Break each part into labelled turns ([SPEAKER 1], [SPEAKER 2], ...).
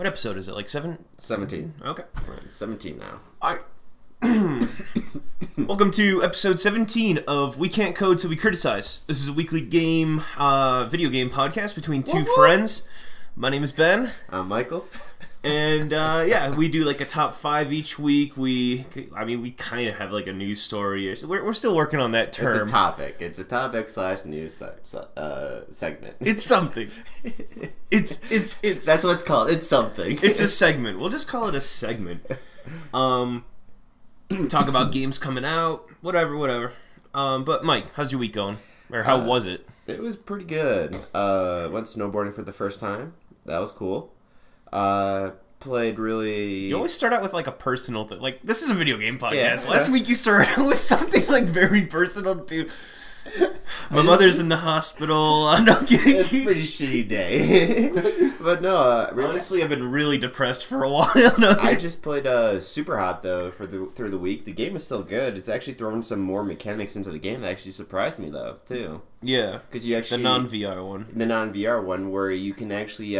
[SPEAKER 1] What episode is it? Like
[SPEAKER 2] 17.
[SPEAKER 1] Okay.
[SPEAKER 2] We're at 17 now.
[SPEAKER 1] All right. Welcome to episode 17 of We Can't Code So We Criticize. This is a weekly video game podcast between two friends. My name is Ben.
[SPEAKER 2] I'm Michael.
[SPEAKER 1] And we do like a top 5 each week. We kind of have like a news story. We're still working on that term.
[SPEAKER 2] It's a topic. It's a topic/news segment.
[SPEAKER 1] It's something. It's
[SPEAKER 2] That's what it's called. It's something.
[SPEAKER 1] It's a segment. We'll just call it a segment. Talk about games coming out. Whatever. But Mike, how's your week going? Or how was it?
[SPEAKER 2] It was pretty good. Went snowboarding for the first time. That was cool. Played really...
[SPEAKER 1] You always start out with like a personal thing. Like, this is a video game podcast.
[SPEAKER 2] Yeah.
[SPEAKER 1] Last week you started out with something like very personal too. My mother's in the hospital. I'm not kidding.
[SPEAKER 2] It's a pretty shitty day. But no,
[SPEAKER 1] honestly, I've been really depressed for a while.
[SPEAKER 2] I just played Super Hot though through the week. The game is still good. It's actually throwing some more mechanics into the game that actually surprised me though too.
[SPEAKER 1] Yeah,
[SPEAKER 2] because you actually
[SPEAKER 1] the non-VR one.
[SPEAKER 2] The non-VR one where you can actually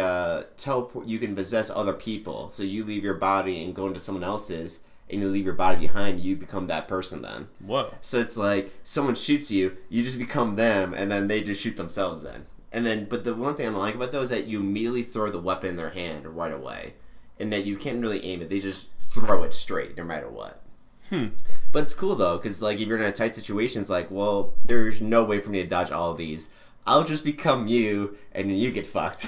[SPEAKER 2] teleport. You can possess other people. So you leave your body and go into someone else's. And you leave your body behind, you become that person then.
[SPEAKER 1] Whoa.
[SPEAKER 2] So it's like, someone shoots you, you just become them, and then they just shoot themselves then. But the one thing I don't like about those is that you immediately throw the weapon in their hand right away. And that you can't really aim it, they just throw it straight, no matter what. But it's cool though, because like, if you're in a tight situation, it's like, well, there's no way for me to dodge all of these. I'll just become you, and then you get fucked.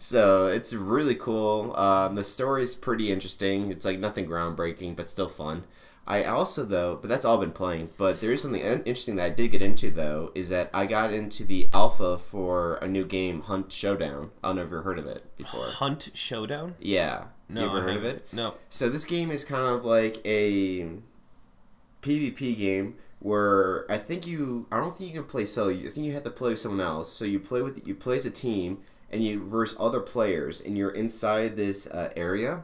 [SPEAKER 2] So, it's really cool. The story is pretty interesting. It's like nothing groundbreaking, but still fun. I also, though, but that's all I've been playing. But there is something interesting that I did get into, though, is that I got into the alpha for a new game, Hunt Showdown. I've never heard of it before.
[SPEAKER 1] Hunt Showdown?
[SPEAKER 2] Yeah.
[SPEAKER 1] No,
[SPEAKER 2] you ever heard of it?
[SPEAKER 1] No.
[SPEAKER 2] So, this game is kind of like a PvP game where I don't think you can play solo. I think you have to play with someone else. So, you play as a team. And you verse other players, and you're inside this area,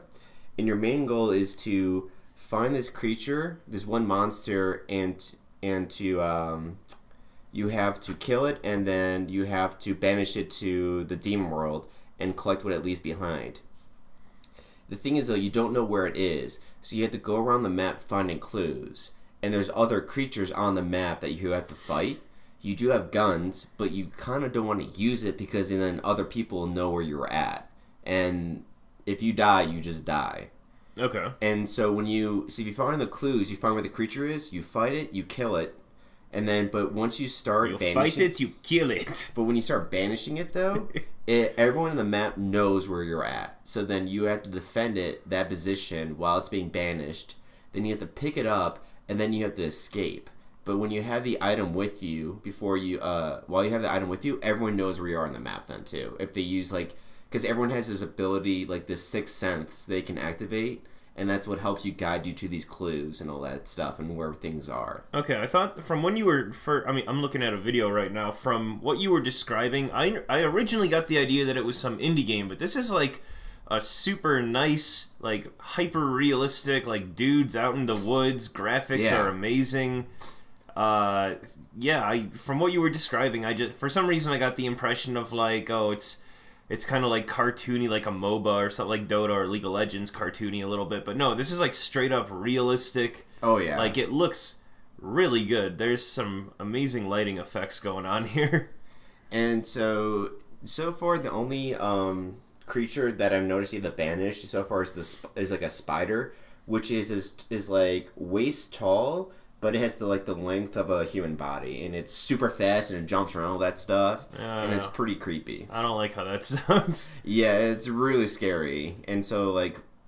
[SPEAKER 2] and your main goal is to find this creature, this one monster, and to you have to kill it, and then you have to banish it to the demon world and collect what it leaves behind. The thing is, though, you don't know where it is, so you have to go around the map finding clues, and there's other creatures on the map that you have to fight. You do have guns, but you kind of don't want to use it because then other people know where you're at. And if you die, you just die.
[SPEAKER 1] Okay.
[SPEAKER 2] And so if you find the clues, you find where the creature is, you fight it, you kill it, but once you start
[SPEAKER 1] banishing... You fight it, you kill it.
[SPEAKER 2] But when you start banishing it, though, everyone in the map knows where you're at. So then you have to defend that position while it's being banished. Then you have to pick it up, and then you have to escape. But when you have the item with you, while you have the item with you, everyone knows where you are on the map then too. If they use because everyone has this ability, like this sixth sense they can activate, and that's what helps you guide you to these clues and all that stuff and where things are.
[SPEAKER 1] Okay, I thought from when you were, I'm looking at a video right now, from what you were describing, I originally got the idea that it was some indie game, but this is like a super nice, like hyper realistic, like dudes out in the woods, graphics are amazing. From what you were describing, for some reason I got the impression of like, it's kind of like cartoony, like a MOBA or something, like Dota or League of Legends cartoony a little bit. But no, this is like straight up realistic.
[SPEAKER 2] Oh yeah.
[SPEAKER 1] Like it looks really good. There's some amazing lighting effects going on here. And
[SPEAKER 2] so far the only creature that I've noticed you have to banish so far is like a spider, which is like waist tall. But it has the length of a human body, and it's super fast, and it jumps around all that stuff, and it's pretty creepy.
[SPEAKER 1] I don't like how that sounds.
[SPEAKER 2] Yeah, it's really scary, and so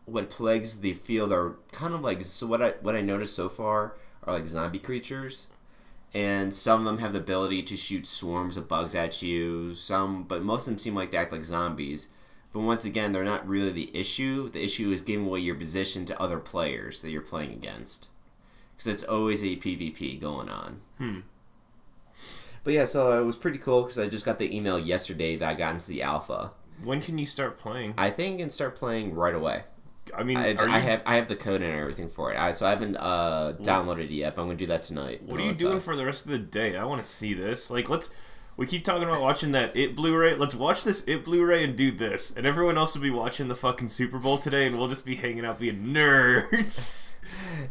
[SPEAKER 2] what plagues the field are kind of what I noticed so far are like zombie creatures, and some of them have the ability to shoot swarms of bugs at you. But most of them seem like they act like zombies. But once again, they're not really the issue. The issue is giving away your position to other players that you're playing against. Because it's always a PvP going on. But yeah, so it was pretty cool because I just got the email yesterday that I got into the alpha.
[SPEAKER 1] When can you start playing?
[SPEAKER 2] I think I can start playing right away.
[SPEAKER 1] I mean,
[SPEAKER 2] I have the code and everything for it. So I haven't downloaded it yet, but I'm gonna do that tonight.
[SPEAKER 1] What are you doing for the rest of the day? I want to see this. Like, We keep talking about watching that It Blu-ray. Let's watch this It Blu-ray and do this. And everyone else will be watching the fucking Super Bowl today, and we'll just be hanging out being nerds.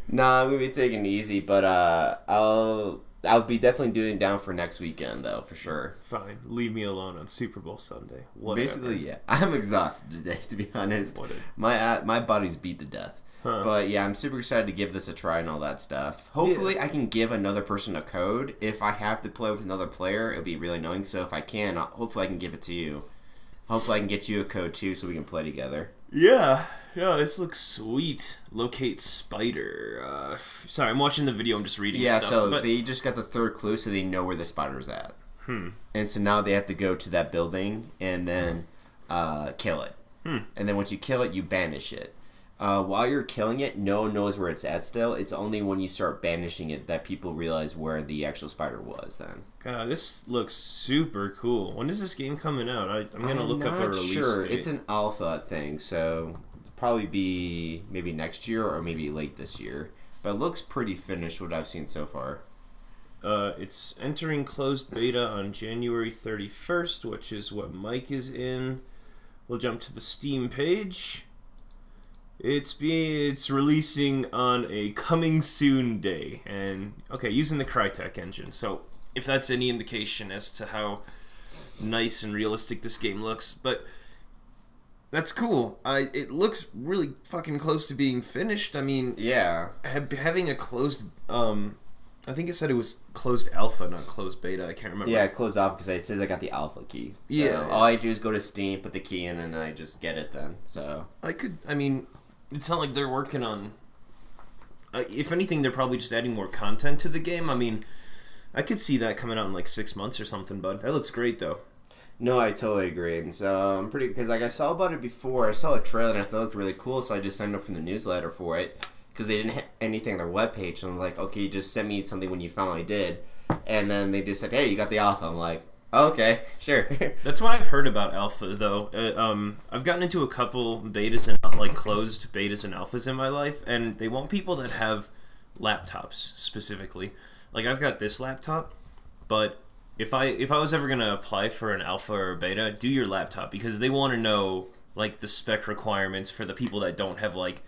[SPEAKER 2] Nah, I'm gonna be taking it easy, but I'll be definitely doing it down for next weekend though, for sure.
[SPEAKER 1] Fine. Leave me alone on Super Bowl Sunday. Whatever.
[SPEAKER 2] Basically, yeah. I'm exhausted today, to be honest. My body's beat to death.
[SPEAKER 1] Huh.
[SPEAKER 2] But yeah, I'm super excited to give this a try and all that stuff. Hopefully, I can give another person a code. If I have to play with another player, it'll be really annoying. So if I can, hopefully I can give it to you. Hopefully I can get you a code too, so we can play together.
[SPEAKER 1] Yeah, this looks sweet. Locate spider. Sorry, I'm watching the video. I'm just reading stuff.
[SPEAKER 2] Yeah, so they just got the third clue, so they know where the spider's at. And so now they have to go to that building and then kill it. And then once you kill it, you banish it. While you're killing it, no one knows where it's at still. It's only when you start banishing it that people realize where the actual spider was then.
[SPEAKER 1] God, this looks super cool. When is this game coming out? I'm going to look up a release date.
[SPEAKER 2] It's an alpha thing, so it'll probably be maybe next year or maybe late this year. But it looks pretty finished, what I've seen so far.
[SPEAKER 1] It's entering closed beta on January 31st, which is what Mike is in. We'll jump to the Steam page. It's releasing on a coming soon day, and okay, using the Crytek engine. So if that's any indication as to how nice and realistic this game looks, but that's cool. It looks really fucking close to being finished. I mean,
[SPEAKER 2] yeah,
[SPEAKER 1] having a closed I think it said it was closed alpha, not closed beta. I can't remember.
[SPEAKER 2] Yeah, closed alpha because it says I got the alpha key. So
[SPEAKER 1] yeah.
[SPEAKER 2] All I do is go to Steam, put the key in, and I just get it then. So
[SPEAKER 1] I mean, it's not like they're working on... if anything, they're probably just adding more content to the game. I mean, I could see that coming out in like 6 months or something, bud. That looks great, though.
[SPEAKER 2] No, I totally agree. And so I'm pretty... Because like I saw about it before. I saw a trailer and I thought it looked really cool, so I just signed up for the newsletter for it. Because they didn't have anything on their webpage. And I'm like, okay, just send me something when you finally did. And then they just said, hey, you got the alpha. I'm like... Okay, sure.
[SPEAKER 1] That's what I've heard about alpha, though. I've gotten into a couple betas and like closed betas and alphas in my life, and they want people that have laptops specifically. Like I've got this laptop, but if I was ever gonna apply for an alpha or a beta, do your laptop because they want to know like the spec requirements for the people that don't have like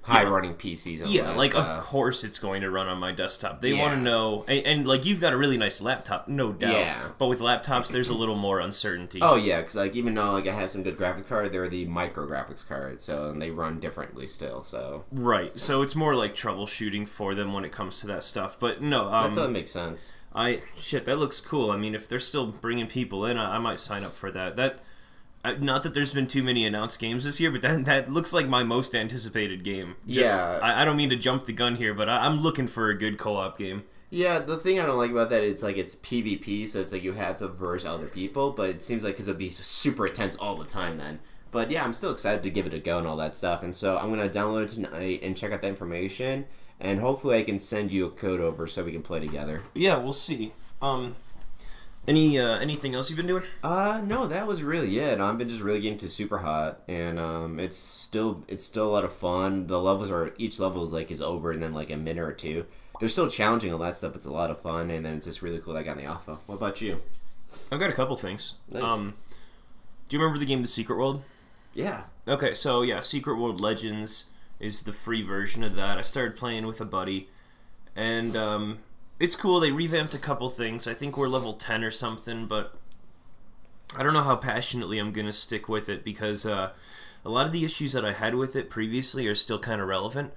[SPEAKER 2] high-running PCs. And
[SPEAKER 1] yeah, like, of course it's going to run on my desktop. They want to know... And, like, you've got a really nice laptop, no doubt. Yeah. But with laptops, there's a little more uncertainty.
[SPEAKER 2] Oh, yeah, because, like, even though, like, I have some good graphics cards, they're the micro-graphics cards, so and they run differently still, so...
[SPEAKER 1] Right, so it's more like troubleshooting for them when it comes to that stuff. But, no,
[SPEAKER 2] that doesn't make sense.
[SPEAKER 1] Shit, that looks cool. I mean, if they're still bringing people in, I might sign up for that. Not that there's been too many announced games this year, but that looks like my most anticipated game. I don't mean to jump the gun here, but I'm looking for a good co-op game.
[SPEAKER 2] Yeah, the thing I don't like about that, it's like it's PvP, so it's like you have to verse other people, but it seems like because it'll be super intense all the time then. But yeah, I'm still excited to give it a go and all that stuff, and so I'm going to download it tonight and check out the information, and hopefully I can send you a code over so we can play together.
[SPEAKER 1] Yeah, we'll see. Anything else you've been doing?
[SPEAKER 2] No, that was really it. I've been just really getting to Super Hot, and it's still a lot of fun. The levels each level is over in then like a minute or two. They're still challenging all that stuff. It's a lot of fun, and then it's just really cool that I got in the alpha. What about you?
[SPEAKER 1] I've got a couple things.
[SPEAKER 2] Nice.
[SPEAKER 1] Do you remember the game The Secret World?
[SPEAKER 2] Yeah.
[SPEAKER 1] Okay, so yeah, Secret World Legends is the free version of that. I started playing with a buddy, and it's cool. They revamped a couple things. I think we're level 10 or something, but I don't know how passionately I'm going to stick with it because a lot of the issues that I had with it previously are still kind of relevant.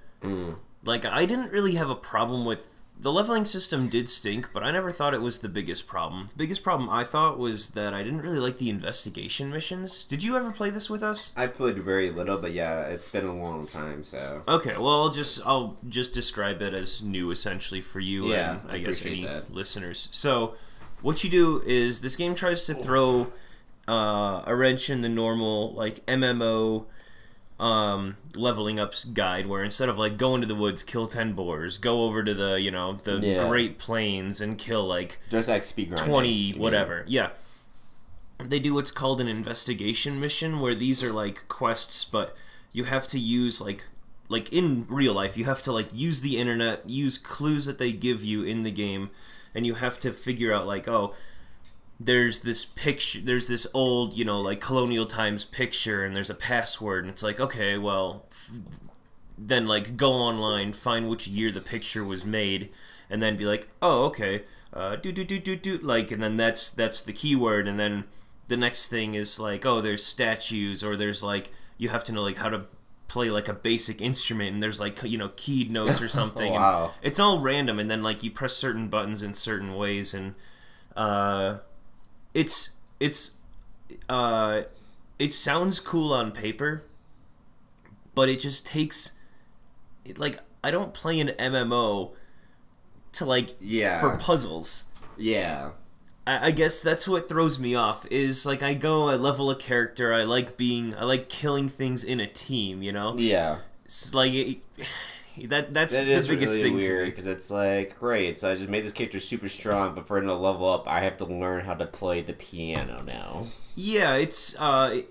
[SPEAKER 1] Like, I didn't really have a problem with... The leveling system did stink, but I never thought it was the biggest problem. The biggest problem I thought was that I didn't really like the investigation missions. Did you ever play this with us?
[SPEAKER 2] I played very little, but yeah, it's been a long time, so...
[SPEAKER 1] Okay, well, I'll just describe it as new, essentially, for you and I guess any listeners. So, what you do is, this game tries to throw a wrench in the normal, like, MMO... leveling up's guide where instead of like go into the woods, kill 10 boars, go over to the Great Plains and kill like
[SPEAKER 2] just like speed grinding,
[SPEAKER 1] 20 whatever. Yeah. They do what's called an investigation mission where these are like quests, but you have to use like in real life you have to like use the internet, use clues that they give you in the game, and you have to figure out like, oh, there's this picture, there's this old, like colonial times picture, and there's a password, and it's like, okay, well, then like go online, find which year the picture was made, and then be like, oh, okay, like, and then that's the keyword, and then the next thing is like, oh, there's statues, or there's like, you have to know like how to play like a basic instrument, and there's like, keyed notes or something.
[SPEAKER 2] Wow.
[SPEAKER 1] And it's all random, and then like you press certain buttons in certain ways, and it sounds cool on paper, but it just takes like, I don't play an MMO to like for puzzles.
[SPEAKER 2] Yeah.
[SPEAKER 1] I guess that's what throws me off, is like I level a character, I like killing things in a team,
[SPEAKER 2] Yeah.
[SPEAKER 1] It's like that's
[SPEAKER 2] that
[SPEAKER 1] the
[SPEAKER 2] is
[SPEAKER 1] biggest
[SPEAKER 2] really
[SPEAKER 1] thing
[SPEAKER 2] weird,
[SPEAKER 1] to me.
[SPEAKER 2] because it's like, great, so I just made this character super strong, but for him to level up, I have to learn how to play the piano now.
[SPEAKER 1] Yeah, it's a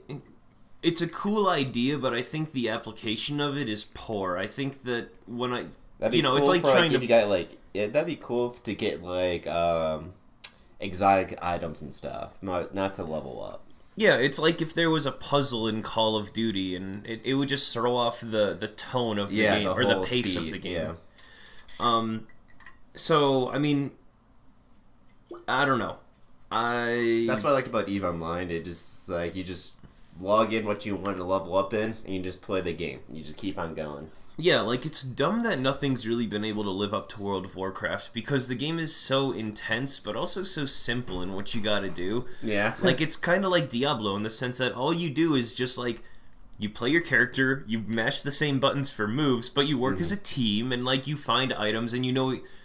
[SPEAKER 1] cool idea, but I think the application of it is poor. I think that when
[SPEAKER 2] That'd be cool,
[SPEAKER 1] it's like
[SPEAKER 2] for,
[SPEAKER 1] trying
[SPEAKER 2] if
[SPEAKER 1] to
[SPEAKER 2] you got like, that'd be cool to get like exotic items and stuff, not to level up.
[SPEAKER 1] Yeah, it's like if there was a puzzle in Call of Duty, and it would just throw off the tone of the game, or the pace of the game.
[SPEAKER 2] Yeah.
[SPEAKER 1] So, I mean, I don't know.
[SPEAKER 2] That's what I liked about EVE Online. It just, like, you just log in what you want to level up in, and you just play the game. You just keep on going.
[SPEAKER 1] Yeah, like, it's dumb that nothing's really been able to live up to World of Warcraft, because the game is so intense, but also so simple in what you gotta do.
[SPEAKER 2] Yeah.
[SPEAKER 1] Like, it's kind of like Diablo in the sense that all you do is just, like, you play your character, you mash the same buttons for moves, but you work as a team, and, like, you find items, and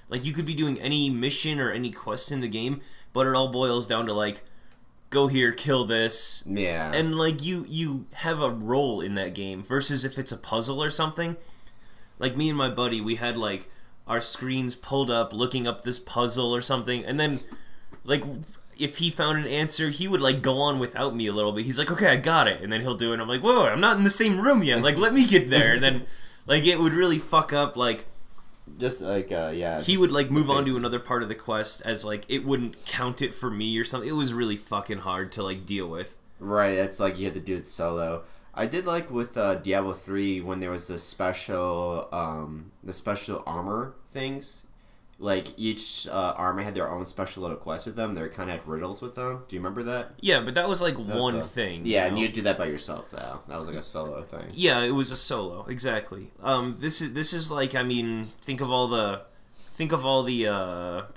[SPEAKER 1] like, you could be doing any mission or any quest in the game, but it all boils down to, like, go here, kill this.
[SPEAKER 2] Yeah.
[SPEAKER 1] And, like, you have a role in that game, versus if it's a puzzle or something. Like, me and my buddy, we had, like, our screens pulled up, looking up this puzzle or something, and then, like, if he found an answer, he would, like, go on without me a little bit. He's like, okay, I got it, and then he'll do it, and I'm like, whoa, I'm not in the same room yet, like, let me get there, and then, like, it would really fuck up, like...
[SPEAKER 2] Just, like, yeah...
[SPEAKER 1] He would, like, move on to another part of the quest as, like, it wouldn't count it for me or something. It was really fucking hard to, like, deal with.
[SPEAKER 2] Right, it's like you had to do it solo. I did like with Diablo 3 when there was the special armor things. Like, each armor had their own special little quests with them. They kind of had riddles with them. Do you remember that?
[SPEAKER 1] Yeah, but that was like
[SPEAKER 2] that
[SPEAKER 1] one
[SPEAKER 2] was
[SPEAKER 1] thing.
[SPEAKER 2] Yeah, and you'd do that by yourself, though. That was like a solo thing.
[SPEAKER 1] Yeah, it was a solo, exactly. This is like, I mean, think of all the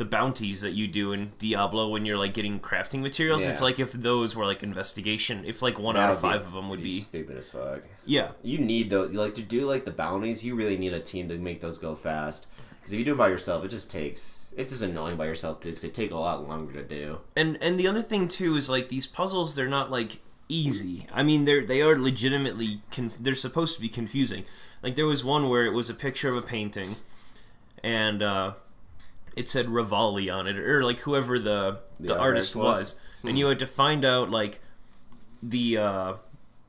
[SPEAKER 1] bounties that you do in Diablo when you're like getting crafting materials.
[SPEAKER 2] Yeah.
[SPEAKER 1] It's like if those were like investigation, if like one out of 5 of them would be
[SPEAKER 2] stupid as fuck.
[SPEAKER 1] Yeah.
[SPEAKER 2] You need those, like, to do like the bounties. You really need a team to make those go fast. Because if you do it by yourself, it's just annoying by yourself too. Because they take a lot longer to do.
[SPEAKER 1] And the other thing too is like these puzzles, they're not like easy. I mean, they are legitimately they're supposed to be confusing. Like there was one where it was a picture of a painting, and it said Rivali on it, or like whoever the artist was, and you had to find out like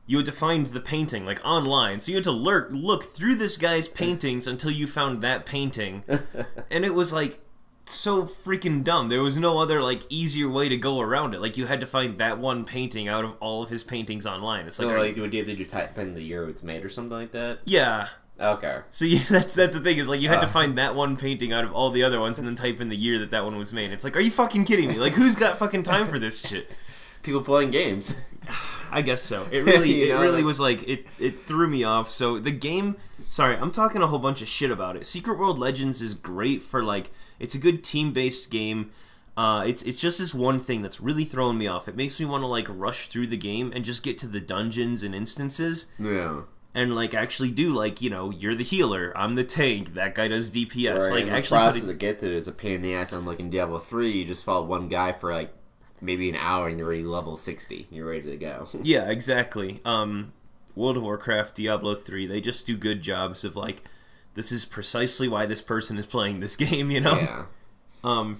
[SPEAKER 1] you had to find the painting like online, so you had to look through this guy's paintings until you found that painting, and it was like so freaking dumb. There was no other like easier way to go around it. Like you had to find that one painting out of all of his paintings online. It's
[SPEAKER 2] so
[SPEAKER 1] like
[SPEAKER 2] did you type in the year it's made or something like that?
[SPEAKER 1] Yeah.
[SPEAKER 2] Okay.
[SPEAKER 1] So yeah, that's the thing, is like you had to find that one painting out of all the other ones and then type in the year that one was made. It's like, are you fucking kidding me? Like, who's got fucking time for this shit?
[SPEAKER 2] People playing games.
[SPEAKER 1] I guess so. It really was like, it threw me off. So the game, sorry, I'm talking a whole bunch of shit about it. Secret World Legends is great for like, it's a good team-based game. It's just this one thing that's really throwing me off. It makes me want to like rush through the game and just get to the dungeons and instances.
[SPEAKER 2] Yeah.
[SPEAKER 1] And like actually do like, you know, you're the healer, I'm the tank, that guy does DPS.
[SPEAKER 2] Right,
[SPEAKER 1] like
[SPEAKER 2] and
[SPEAKER 1] actually
[SPEAKER 2] the process to get there is a pain in the ass. On like in Diablo 3, you just follow one guy for like maybe an hour and you're already level 60. You're ready to go.
[SPEAKER 1] Yeah, exactly. World of Warcraft, Diablo 3, they just do good jobs of like, this is precisely why this person is playing this game, you know?
[SPEAKER 2] Yeah.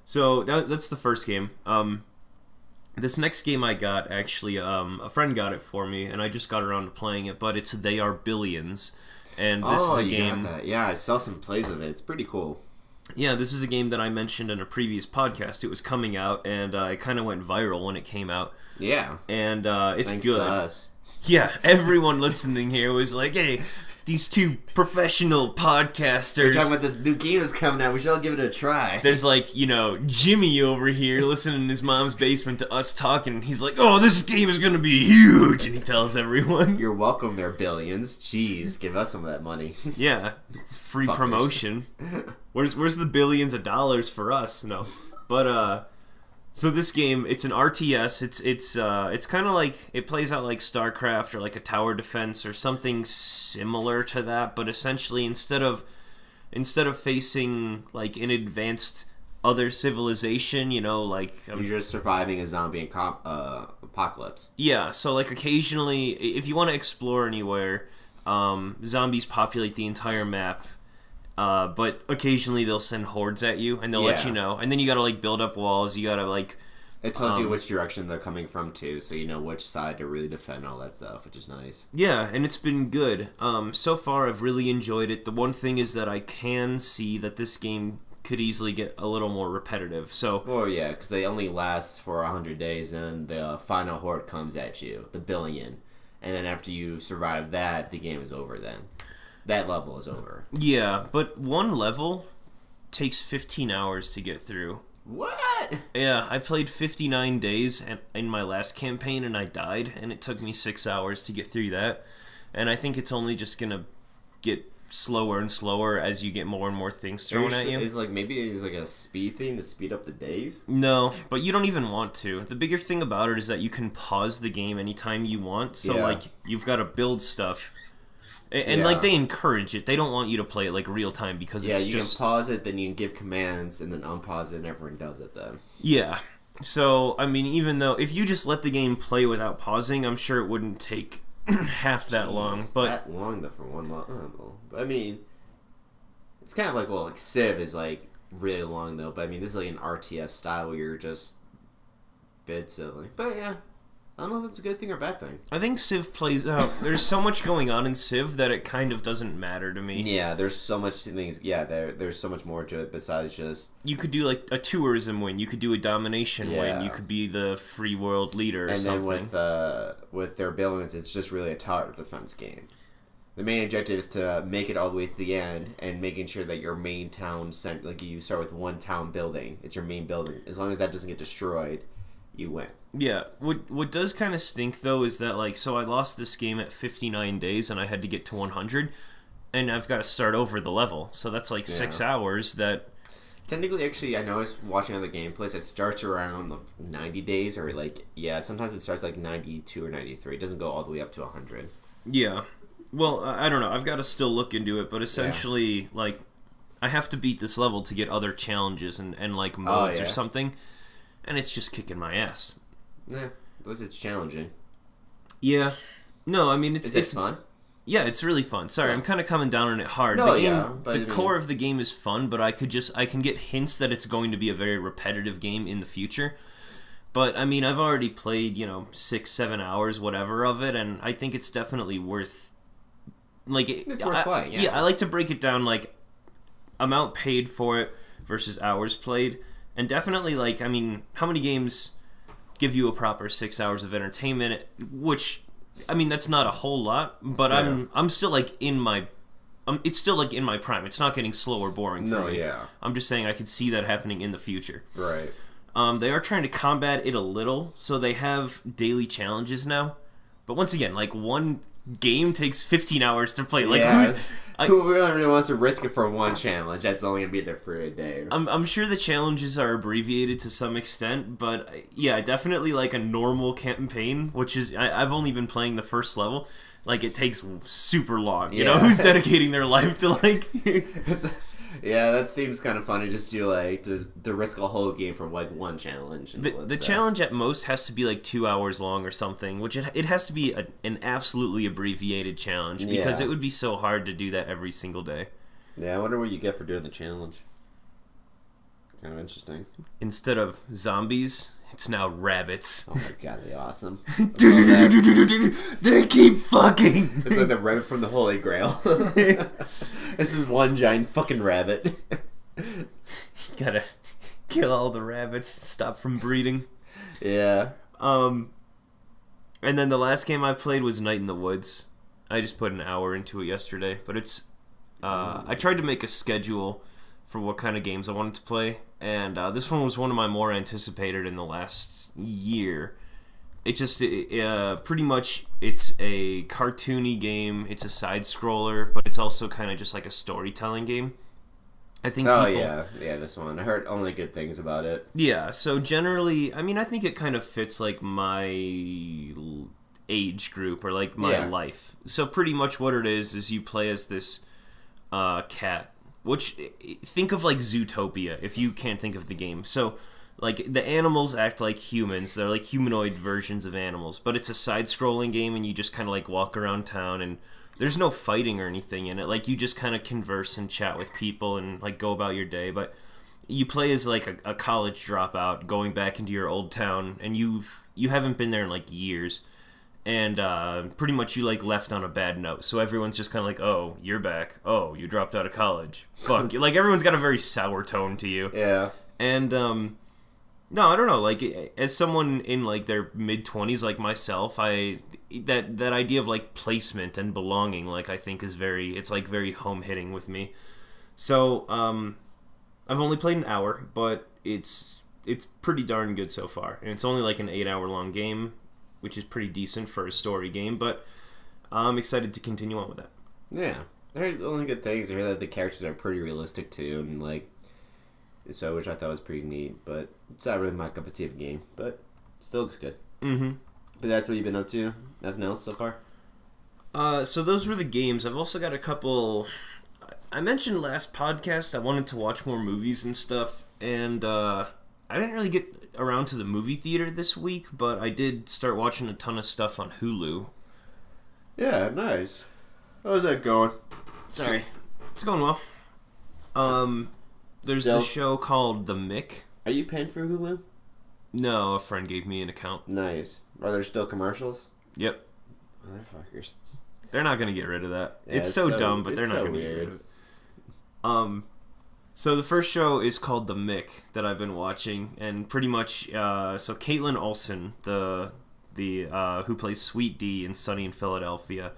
[SPEAKER 1] So that's the first game. This next game I got, actually, a friend got it for me, and I just got around to playing it, but it's They Are Billions, and this is a game...
[SPEAKER 2] Got that. Yeah, I saw some plays of it. It's pretty cool.
[SPEAKER 1] Yeah, this is a game that I mentioned in a previous podcast. It was coming out, and it kind of went viral when it came out.
[SPEAKER 2] Yeah.
[SPEAKER 1] And it's
[SPEAKER 2] Thanks
[SPEAKER 1] good.
[SPEAKER 2] to us.
[SPEAKER 1] Yeah, everyone listening here was like, hey, these two professional podcasters.
[SPEAKER 2] We're talking about this new game that's coming out. We should all give it a try.
[SPEAKER 1] There's like, Jimmy over here listening in his mom's basement to us talking. He's like, oh, this game is going to be huge. And he tells everyone.
[SPEAKER 2] You're welcome there, billions. Jeez, give us some of that money.
[SPEAKER 1] Yeah, free
[SPEAKER 2] Fuckers.
[SPEAKER 1] promotion. Where's the billions of dollars for us? No. But, so this game, it's an RTS. It's kind of like, it plays out like StarCraft or like a tower defense or something similar to that, but essentially instead of facing like an advanced other civilization, like
[SPEAKER 2] You're just surviving a zombie apocalypse.
[SPEAKER 1] yeah, so like occasionally if you want to explore anywhere, zombies populate the entire map. But occasionally they'll send hordes at you, and they'll let you know. And then you gotta, like, build up walls. You gotta, like...
[SPEAKER 2] It tells you which direction they're coming from, too, so you know which side to really defend, all that stuff, which is nice.
[SPEAKER 1] Yeah, and it's been good. So far, I've really enjoyed it. The one thing is that I can see that this game could easily get a little more repetitive, so...
[SPEAKER 2] Well, yeah, because they only last for 100 days, and the final horde comes at you, the billion. And then after you survive that, the game is over then. That level is over.
[SPEAKER 1] Yeah, but one level takes 15 hours to get through.
[SPEAKER 2] What?
[SPEAKER 1] Yeah, I played 59 days in my last campaign and I died, and it took me 6 hours to get through that. And I think it's only just gonna get slower and slower as you get more and more things thrown at you.
[SPEAKER 2] Is maybe it's like a speed thing to speed up the days?
[SPEAKER 1] No, but you don't even want to. The bigger thing about it is that you can pause the game anytime you want, so like you've got to build stuff. And like they encourage it. They don't want you to play it like real time because it's
[SPEAKER 2] you
[SPEAKER 1] just...
[SPEAKER 2] can pause it, then you can give commands, and then unpause it, and everyone does it then.
[SPEAKER 1] Yeah. So, I mean, even though if you just let the game play without pausing, I'm sure it wouldn't take half that long. But
[SPEAKER 2] that long though for one level. I mean, it's kind of like Civ is like really long though. But I mean, this is like an RTS style where you're just bit silly. But yeah. I don't know if that's a good thing or a bad thing.
[SPEAKER 1] I think Civ plays out. There's so much going on in Civ that it kind of doesn't matter to me.
[SPEAKER 2] Yeah, there's so much things. Yeah, there's so much more to it besides just...
[SPEAKER 1] You could do like a tourism win. You could do a domination win. You could be the free world leader or something.
[SPEAKER 2] And then with their billions, it's just really a tower defense game. The main objective is to make it all the way to the end and making sure that your main town... Like, you start with one town building. It's your main building. As long as that doesn't get destroyed, you win.
[SPEAKER 1] Yeah, what does kind of stink, though, is that, like, so I lost this game at 59 days, and I had to get to 100, and I've got to start over the level, so that's, like, 6 hours that...
[SPEAKER 2] Technically, actually, I noticed watching other gameplays, it starts around 90 days, or, like, sometimes it starts, like, 92 or 93. It doesn't go all the way up to 100.
[SPEAKER 1] Yeah. Well, I don't know. I've got to still look into it, but essentially, like, I have to beat this level to get other challenges and like, modes or something, and it's just kicking my ass.
[SPEAKER 2] Yeah, plus it's challenging.
[SPEAKER 1] Yeah. No, I mean, it's
[SPEAKER 2] fun?
[SPEAKER 1] Yeah, it's really fun. Sorry, I'm kind of coming down on it hard.
[SPEAKER 2] No,
[SPEAKER 1] the core of the game is fun, but I can get hints that it's going to be a very repetitive game in the future. But, I mean, I've already played, 6-7 hours, whatever, of it, and I think it's definitely worth... Like,
[SPEAKER 2] it's worth playing, yeah.
[SPEAKER 1] Yeah, I like to break it down, like, amount paid for it versus hours played. And definitely, like, I mean, how many games give you a proper 6 hours of entertainment, which, I mean, that's not a whole lot, but I'm still, like, it's still, like, in my prime. It's not getting slow or boring for me.
[SPEAKER 2] Yeah.
[SPEAKER 1] I'm just saying I could see that happening in the future.
[SPEAKER 2] Right.
[SPEAKER 1] They are trying to combat it a little, so they have daily challenges now. But once again, like, one game takes 15 hours to play. Like,
[SPEAKER 2] who really wants to risk it for one challenge? That's only going to be there for a day.
[SPEAKER 1] I'm sure the challenges are abbreviated to some extent, but yeah, definitely like a normal campaign, which is, I've only been playing the first level, like it takes super long, you know, who's dedicating their life to like...
[SPEAKER 2] Yeah, that seems kind of funny just to risk a whole game for like one challenge.
[SPEAKER 1] The challenge at most has to be like 2 hours long or something, which it has to be an absolutely abbreviated challenge because it would be so hard to do that every single day.
[SPEAKER 2] Yeah, I wonder what you get for doing the challenge. Kind of interesting.
[SPEAKER 1] Instead of zombies, it's now rabbits.
[SPEAKER 2] Oh my god, they're awesome.
[SPEAKER 1] They keep fucking.
[SPEAKER 2] It's like the rabbit from the Holy Grail. This is one giant fucking rabbit.
[SPEAKER 1] gotta kill all the rabbits, stop from breeding.
[SPEAKER 2] Yeah.
[SPEAKER 1] And then the last game I played was Night in the Woods. I just put an hour into it yesterday, but it's I tried to make a schedule for what kind of games I wanted to play, and this one was one of my more anticipated in the last year. It just pretty much it's a cartoony game. It's a side scroller, but it's also kind of just like a storytelling game. I think.
[SPEAKER 2] Oh yeah, this one. I heard only good things about it.
[SPEAKER 1] Yeah, so generally, I mean, I think it kind of fits like my age group or like my life. So pretty much what it is you play as this cat, which think of like Zootopia if you can't think of the game. So like the animals act like humans. They're like humanoid versions of animals, but it's a side-scrolling game and you just kind of like walk around town and there's no fighting or anything in it. Like you just kind of converse and chat with people and like go about your day, but you play as like a college dropout going back into your old town and you haven't been there in like years. And pretty much you like left on a bad note, so everyone's just kind of like, "Oh, you're back. Oh, you dropped out of college. Fuck." Like everyone's got a very sour tone to you.
[SPEAKER 2] Yeah.
[SPEAKER 1] And no, I don't know. Like as someone in like their mid-20s, like myself, that idea of like placement and belonging, like I think is it's like very home hitting with me. So I've only played an hour, but it's pretty darn good so far, and it's only like an 8-hour long game, which is pretty decent for a story game, but I'm excited to continue on with that.
[SPEAKER 2] Yeah. I heard only good things. I heard that the characters are pretty realistic, too, and, like, so, which I thought was pretty neat, but it's not really my cup of tea of a game, but still looks good.
[SPEAKER 1] Mm-hmm.
[SPEAKER 2] But that's what you've been up to? Nothing else so far?
[SPEAKER 1] So those were the games. I've also got a couple... I mentioned last podcast I wanted to watch more movies and stuff, and I didn't really get around to the movie theater this week, but I did start watching a ton of stuff on Hulu.
[SPEAKER 2] Yeah, nice. How's that going? Sorry.
[SPEAKER 1] It's going well. There's this show called The Mick.
[SPEAKER 2] Are you paying for Hulu?
[SPEAKER 1] No, a friend gave me an account.
[SPEAKER 2] Nice. Are there still commercials?
[SPEAKER 1] Yep.
[SPEAKER 2] Motherfuckers.
[SPEAKER 1] They're not going to get rid of that.
[SPEAKER 2] Yeah,
[SPEAKER 1] it's so dumb, but they're not going to get rid of it. So the first show is called The Mick that I've been watching, and pretty much, so Caitlin Olsen, the who plays Sweet D in Sunny in Philadelphia,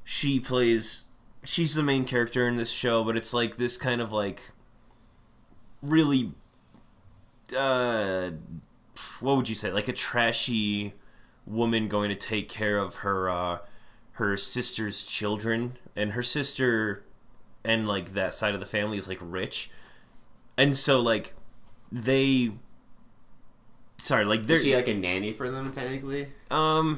[SPEAKER 1] she's the main character in this show, but it's like this kind of like really, what would you say, like a trashy woman going to take care of her sister's children, and her sister and like that side of the family is like rich, and so like is
[SPEAKER 2] she like a nanny for them technically?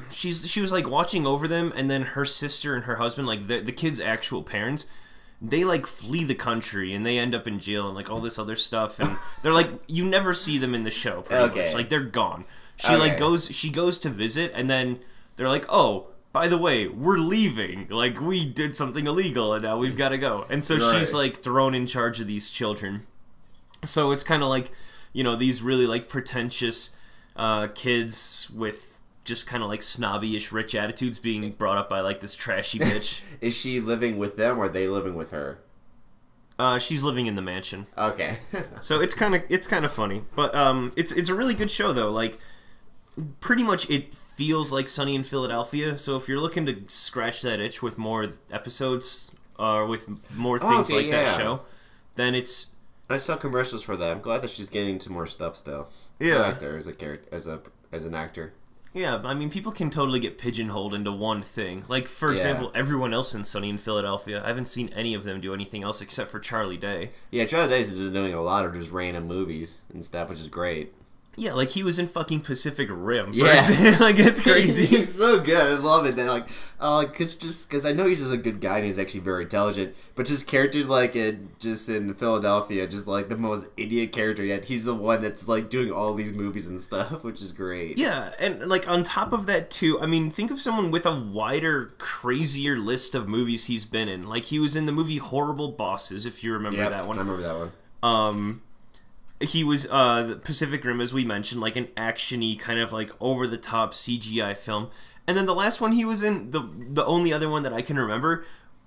[SPEAKER 1] She was like watching over them, and then her sister and her husband, like the kid's actual parents, they like flee the country and they end up in jail and like all this other stuff, and they're like, you never see them in the show pretty much, like they're gone. She goes to visit, and then they're like, oh, by the way, we're leaving. Like, we did something illegal, and now we've got to go. And so she's, like, thrown in charge of these children. So it's kind of like, you know, these really, like, pretentious kids with just kind of, like, snobby-ish rich attitudes being brought up by, like, this trashy bitch.
[SPEAKER 2] Is she living with them, or are they living with her?
[SPEAKER 1] She's living in the mansion.
[SPEAKER 2] Okay.
[SPEAKER 1] So it's kind of funny. But it's a really good show, though. Like, pretty much it feels like Sunny in Philadelphia, so if you're looking to scratch that itch with more episodes or with more things that show, then it's...
[SPEAKER 2] I saw commercials for that. I'm glad that she's getting into more stuff still.
[SPEAKER 1] Yeah.
[SPEAKER 2] I like her as an actor.
[SPEAKER 1] Yeah, I mean, people can totally get pigeonholed into one thing. Like, for example, everyone else in Sunny in Philadelphia, I haven't seen any of them do anything else except for Charlie Day.
[SPEAKER 2] Yeah, Charlie Day's doing a lot of just random movies and stuff, which is great.
[SPEAKER 1] Yeah, like he was in fucking Pacific Rim.
[SPEAKER 2] Yeah,
[SPEAKER 1] like it's crazy.
[SPEAKER 2] He's so good. I love it. That because I know he's just a good guy and he's actually very intelligent. But just character like just in Philadelphia, just like the most idiot character yet. He's the one that's like doing all these movies and stuff, which is great.
[SPEAKER 1] Yeah, and like on top of that too, I mean, think of someone with a wider, crazier list of movies he's been in. Like he was in the movie Horrible Bosses, if you remember that one.
[SPEAKER 2] I remember that one.
[SPEAKER 1] He was the Pacific Rim, as we mentioned, like an action-y kind of like over-the-top CGI film. And then the last one he was in, the only other one that I can remember,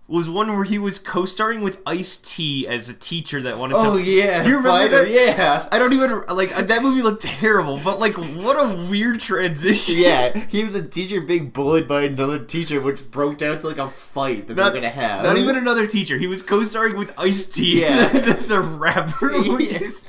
[SPEAKER 1] was one where he was co-starring with Ice-T as a teacher that wanted to...
[SPEAKER 2] Oh, yeah.
[SPEAKER 1] Do you remember that?
[SPEAKER 2] Yeah.
[SPEAKER 1] I don't even... Like, that movie looked terrible, but, like, what a weird transition.
[SPEAKER 2] Yeah, he was a teacher being bullied by another teacher, which broke down to, like, a fight that they're gonna have.
[SPEAKER 1] Not even another teacher. He was co-starring with Ice-T,
[SPEAKER 2] Yeah.
[SPEAKER 1] the rapper, which
[SPEAKER 2] Yeah.
[SPEAKER 1] is...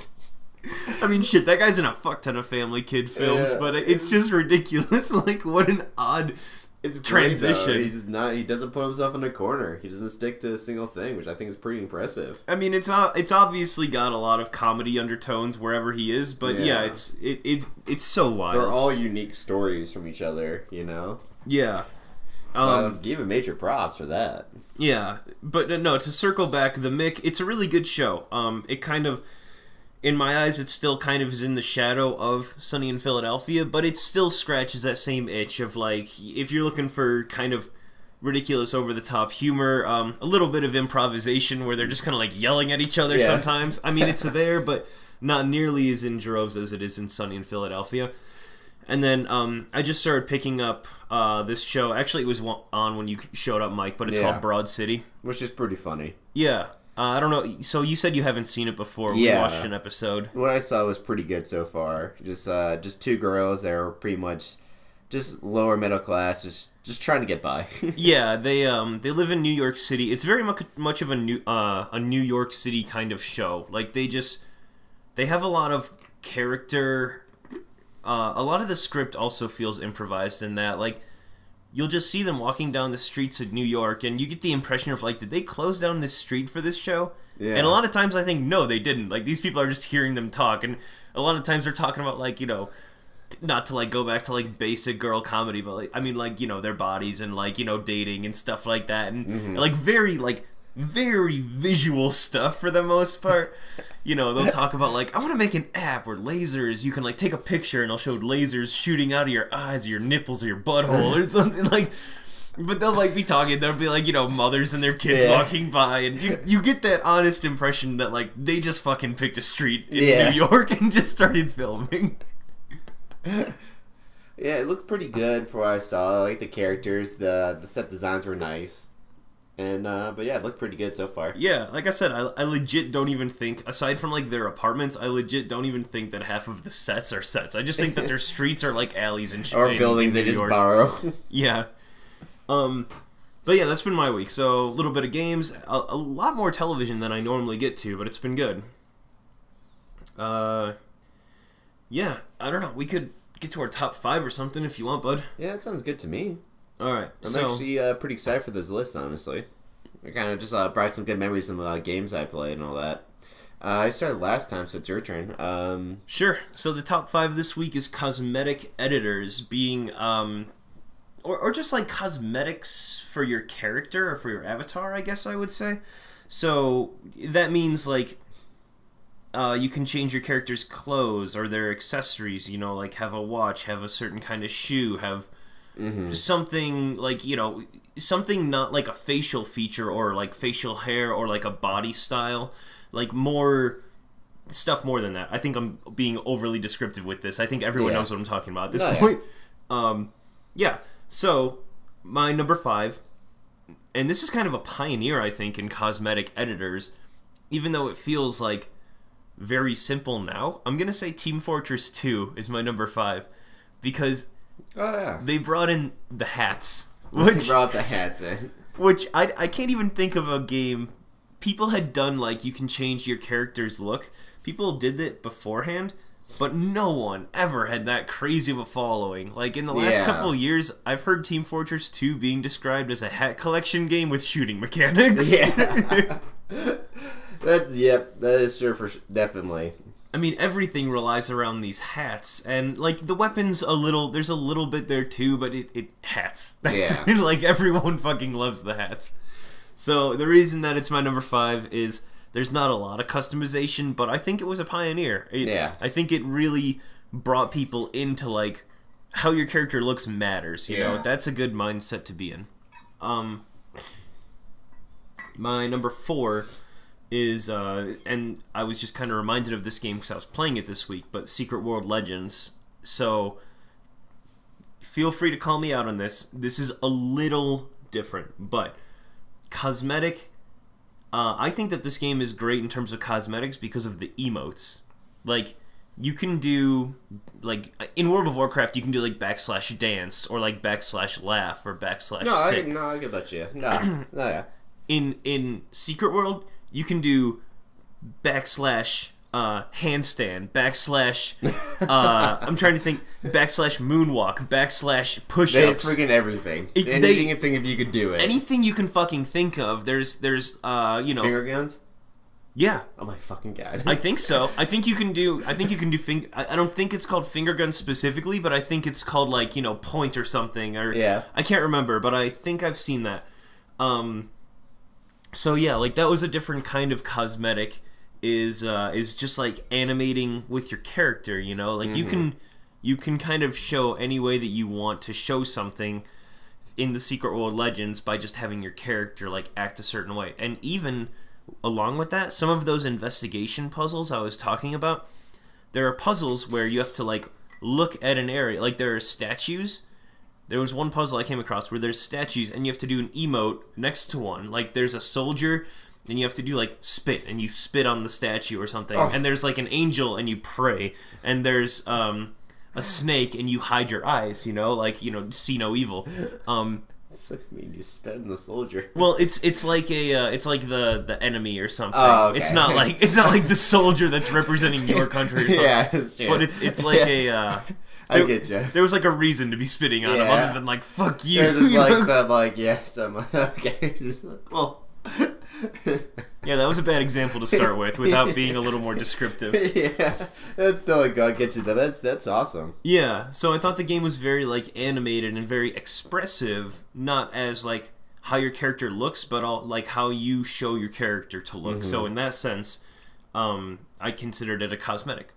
[SPEAKER 1] I mean, shit, that guy's in a fuck ton of Family Kid films, but it's just ridiculous. Like, what an odd...
[SPEAKER 2] It's
[SPEAKER 1] transition.
[SPEAKER 2] He doesn't put himself in a corner. He doesn't stick to a single thing, which I think is pretty impressive.
[SPEAKER 1] I mean, it's obviously got a lot of comedy undertones wherever he is, but yeah, it's so wild.
[SPEAKER 2] They're all unique stories from each other, you know?
[SPEAKER 1] Yeah.
[SPEAKER 2] So I'll give him major props for that.
[SPEAKER 1] Yeah, but no, to circle back, The Mick, it's a really good show. It kind of... In my eyes, it still kind of is in the shadow of Sunny in Philadelphia, but it still scratches that same itch of, like, if you're looking for kind of ridiculous, over-the-top humor, a little bit of improvisation where they're just kind of, like, yelling at each other sometimes. I mean, it's there, but not nearly as in droves as it is in Sunny in Philadelphia. And then I just started picking up this show. Actually, it was on when you showed up, Mike, but it's called Broad City.
[SPEAKER 2] Which is pretty funny.
[SPEAKER 1] Yeah. I don't know. So you said you haven't seen it before. We watched an episode.
[SPEAKER 2] What I saw was pretty good so far. Just two girls that are pretty much just lower middle class, just trying to get by.
[SPEAKER 1] Yeah, they live in New York City. It's very much of a New York City kind of show. Like they have a lot of character. A lot of the script also feels improvised in that, like, you'll just see them walking down the streets of New York, and you get the impression of, like, did they close down this street for this show? Yeah. And a lot of times I think, no, they didn't. Like, these people are just hearing them talk, and a lot of times they're talking about, like, you know, not to, like, go back to, like, basic girl comedy, but, like, I mean, like, you know, their bodies and, like, you know, dating and stuff like that, and, like, very visual stuff for the most part. You know, they'll talk about, like, I want to make an app where lasers, you can, like, take a picture and I'll show lasers shooting out of your eyes or your nipples or your butthole or something, like, but they'll, like, be talking, there'll be, like, you know, mothers and their kids walking by, and you get that honest impression that, like, they just fucking picked a street in New York and just started filming.
[SPEAKER 2] Yeah, it looked pretty good for what I saw. Like, the characters, the set designs were nice. And, but yeah, it looked pretty good so far.
[SPEAKER 1] Yeah, like I said, I legit don't even think, aside from, like, their apartments, I legit don't even think that half of the sets are sets. I just think that their streets are, like, alleys and shit.
[SPEAKER 2] Or buildings they just borrow.
[SPEAKER 1] Yeah. But yeah, that's been my week. So, a little bit of games, a lot more television than I normally get to, but it's been good. Yeah, I don't know, we could get to our top 5 or something if you want, bud.
[SPEAKER 2] Yeah, that sounds good to me.
[SPEAKER 1] Alright,
[SPEAKER 2] I'm actually pretty excited for this list, honestly. I kind of just brought some good memories of games I played and all that. I started last time, so it's your turn.
[SPEAKER 1] Sure. So the top 5 this week is cosmetic editors being, or just like cosmetics for your character or for your avatar, I guess I would say. So that means like you can change your character's clothes or their accessories, you know, like have a watch, have a certain kind of shoe, have something like, you know, something not like a facial feature or like facial hair or like a body style, like more stuff more than that. I think I'm being overly descriptive with this. I think everyone knows what I'm talking about at this point. Yeah. So my number 5, and this is kind of a pioneer, I think, in cosmetic editors, even though it feels like very simple now. I'm gonna say Team Fortress 2 is my number 5 because they brought in the hats.
[SPEAKER 2] They brought the hats in.
[SPEAKER 1] Which I can't even think of a game. People had done, like, you can change your character's look. People did it beforehand, but no one ever had that crazy of a following. Like, in the last couple of years, I've heard Team Fortress 2 being described as a hat collection game with shooting mechanics. Yeah.
[SPEAKER 2] That is true definitely.
[SPEAKER 1] I mean, everything relies around these hats, and, like, the weapons there's a little bit there too, but it hats. That's, like, everyone fucking loves the hats. So, the reason that it's my number 5 is there's not a lot of customization, but I think it was a pioneer. I think it really brought people into, like, how your character looks matters, you know? That's a good mindset to be in. My number 4 is, and I was just kind of reminded of this game because I was playing it this week, but Secret World Legends. So, feel free to call me out on this. This is a little different, but Cosmetic. I think that this game is great in terms of cosmetics because of the emotes. Like, you can do, like, in World of Warcraft, you can do, like, /dance, or, like, /laugh, or /sit.
[SPEAKER 2] I could let you. No, yeah.
[SPEAKER 1] In Secret World, you can do /handstand, I'm trying to think, /moonwalk, /push-ups.
[SPEAKER 2] They freaking everything. Anything if you could do it.
[SPEAKER 1] Anything you can fucking think of. There's
[SPEAKER 2] Finger guns?
[SPEAKER 1] Yeah.
[SPEAKER 2] Oh my fucking god.
[SPEAKER 1] I think so. I think you can do I don't think it's called finger guns specifically, but I think it's called, like, point or something, or
[SPEAKER 2] yeah.
[SPEAKER 1] I can't remember, but I think I've seen that. So yeah, like, that was a different kind of cosmetic, is just like animating with your character, like, you can kind of show any way that you want to show something in the Secret World Legends by just having your character, like, act a certain way. And even along with that, some of those investigation puzzles I was talking about, there are puzzles where you have to, like, look at an area, like, there are statues. There was one puzzle I came across where there's statues and you have to do an emote next to one. Like, there's a soldier and you have to do, like, spit, and you spit on the statue or something. Oh. And there's, like, an angel and you pray. And there's a snake and you hide your eyes, like, see no evil.
[SPEAKER 2] It's like, I mean, you spit on the soldier.
[SPEAKER 1] Well, it's like the enemy or something.
[SPEAKER 2] Oh, okay.
[SPEAKER 1] It's not like the soldier that's representing your country or something.
[SPEAKER 2] Yeah, that's true.
[SPEAKER 1] But it's like a
[SPEAKER 2] I get you.
[SPEAKER 1] There was, like, a reason to be spitting on him other than, like, fuck you.
[SPEAKER 2] There's just like some okay, just like, well.
[SPEAKER 1] Yeah, that was a bad example to start with without being a little more descriptive.
[SPEAKER 2] Yeah, that's still like, I'll get you though. That's awesome.
[SPEAKER 1] Yeah, so I thought the game was very, like, animated and very expressive, not as, like, how your character looks, but all, like, how you show your character to look. Mm-hmm. So in that sense, I considered it a cosmetic.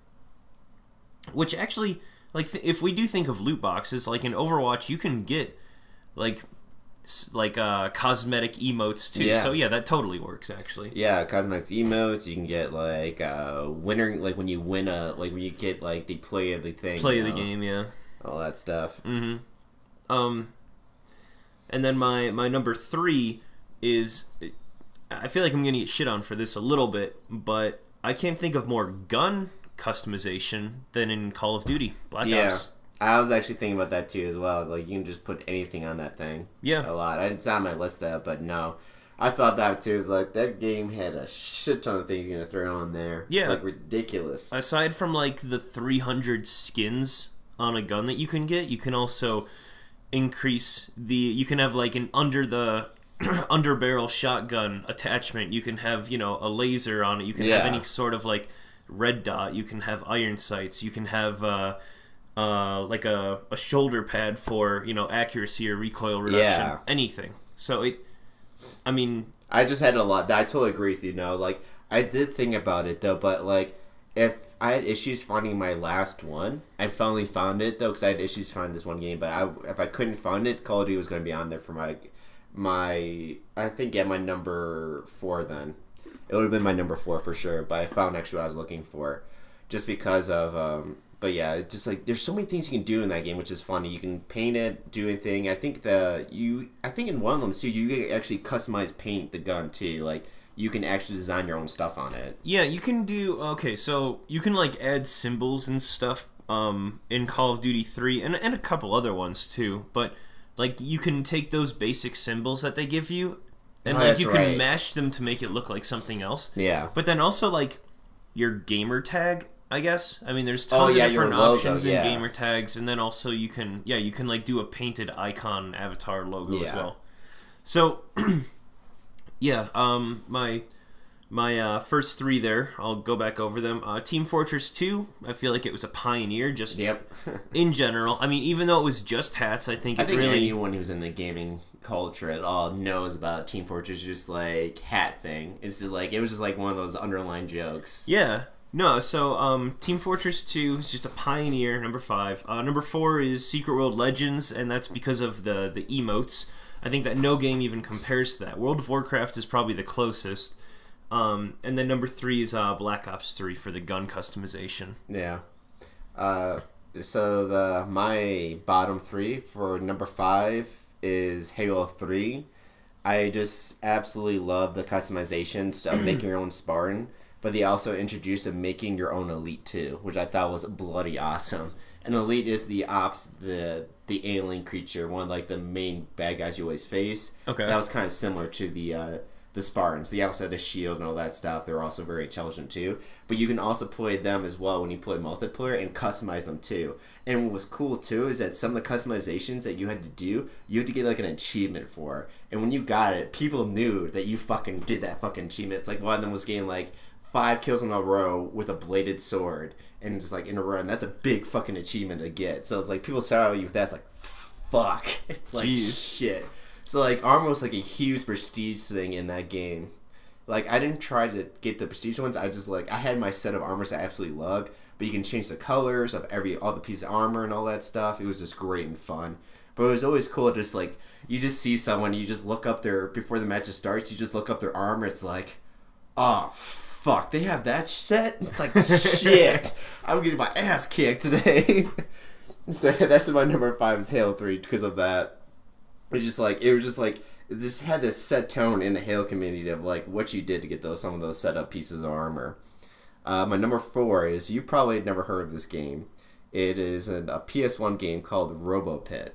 [SPEAKER 1] Which actually, like, if we do think of loot boxes, like, in Overwatch, you can get, like cosmetic emotes too. Yeah. So yeah, that totally works actually.
[SPEAKER 2] Yeah, cosmetic emotes. You can get, like, winner, like, when you win like, when you get, like, the play of the thing.
[SPEAKER 1] Play of the game, yeah.
[SPEAKER 2] All that stuff.
[SPEAKER 1] Mm-hmm. And then my number 3 is, I feel like I'm gonna get shit on for this a little bit, but I can't think of more gun customization than in Call of Duty Black Ops.
[SPEAKER 2] I was actually thinking about that too as well. Like, you can just put anything on that thing.
[SPEAKER 1] Yeah.
[SPEAKER 2] A lot. I didn't sound my list though, but no. I thought that too. It's like, that game had a shit ton of things you're going to throw on there.
[SPEAKER 1] Yeah.
[SPEAKER 2] It's, like, ridiculous.
[SPEAKER 1] Aside from, like, the 300 skins on a gun that you can get, you can also increase you can have, like, an underbarrel shotgun attachment. You can have, a laser on it. You can have any sort of, like, red dot. You can have iron sights. You can have, like a shoulder pad for, accuracy or recoil reduction. Yeah. Anything. So I
[SPEAKER 2] just had a lot. I totally agree with you. Like, I did think about it though, but, like, if I had issues finding my last one, I finally found it though, because I had issues finding this one game. But if I couldn't find it, Call of Duty was going to be on there for my number 4. Then it would have been my number 4 for sure. But I found actually what I was looking for, just because of But yeah, it's just, like, there's so many things you can do in that game, which is funny. You can paint it, do anything. I think in one of them too, you can actually customize paint the gun too. Like, you can actually design your own stuff on it.
[SPEAKER 1] Yeah, you can do. Okay, so you can, like, add symbols and stuff in Call of Duty 3 and a couple other ones too. But, like, you can take those basic symbols that they give you and you can mash them to make it look like something else.
[SPEAKER 2] Yeah.
[SPEAKER 1] But then also, like, your gamer tag, I guess. I mean, there's tons of different options in gamer tags, and then also you can like, do a painted icon avatar logo as well. So, yeah, my first 3 there, I'll go back over them. Team Fortress 2, I feel like it was a pioneer, just in general. I mean, even though it was just hats, I think really...
[SPEAKER 2] anyone who's in the gaming culture at all knows about Team Fortress, just, like, hat thing. It's just, like, it was just, like, one of those underlying jokes.
[SPEAKER 1] Yeah. No, so Team Fortress 2 is just a pioneer, number 5. Number 4 is Secret World Legends, and that's because of the emotes. I think that no game even compares to that. World of Warcraft is probably the closest. And then number 3 is Black Ops 3 for the gun customization.
[SPEAKER 2] Yeah. So my bottom 3 for number 5 is Halo 3. I just absolutely love the customizations of making your own Spartan, but they also introduced of making your own elite too, which I thought was bloody awesome. An elite is the alien creature, one of like the main bad guys you always face.
[SPEAKER 1] Okay.
[SPEAKER 2] That was kind of similar to the Spartans. They also had a shield and all that stuff. They're also very intelligent too. But you can also play them as well when you play multiplayer and customize them too. And what was cool too is that some of the customizations that you had to do, you had to get like an achievement for. And when you got it, people knew that you fucking did that fucking achievement. It's like one of them was getting like 5 kills in a row with a bladed sword. And just like in a row. And that's a big fucking achievement to get. So it's like people start out with that. It's like, fuck. It's like, shit. So, like, armor was, like, a huge prestige thing in that game. Like, I didn't try to get the prestige ones. I just, like, I had my set of armors I absolutely loved. But you can change the colors of all the pieces of armor and all that stuff. It was just great and fun. But it was always cool to just, like, you just see someone, you just look up before the match starts, you just look up their armor. It's like, oh, fuck, they have that set? It's like, shit. I'm getting my ass kicked today. So, that's my number 5 is Halo 3 because of that. It just had this set tone in the Halo community of like what you did to get some of those set up pieces of armor. My number 4 is, you probably had never heard of this game. It is a PS1 game called Robo Pit.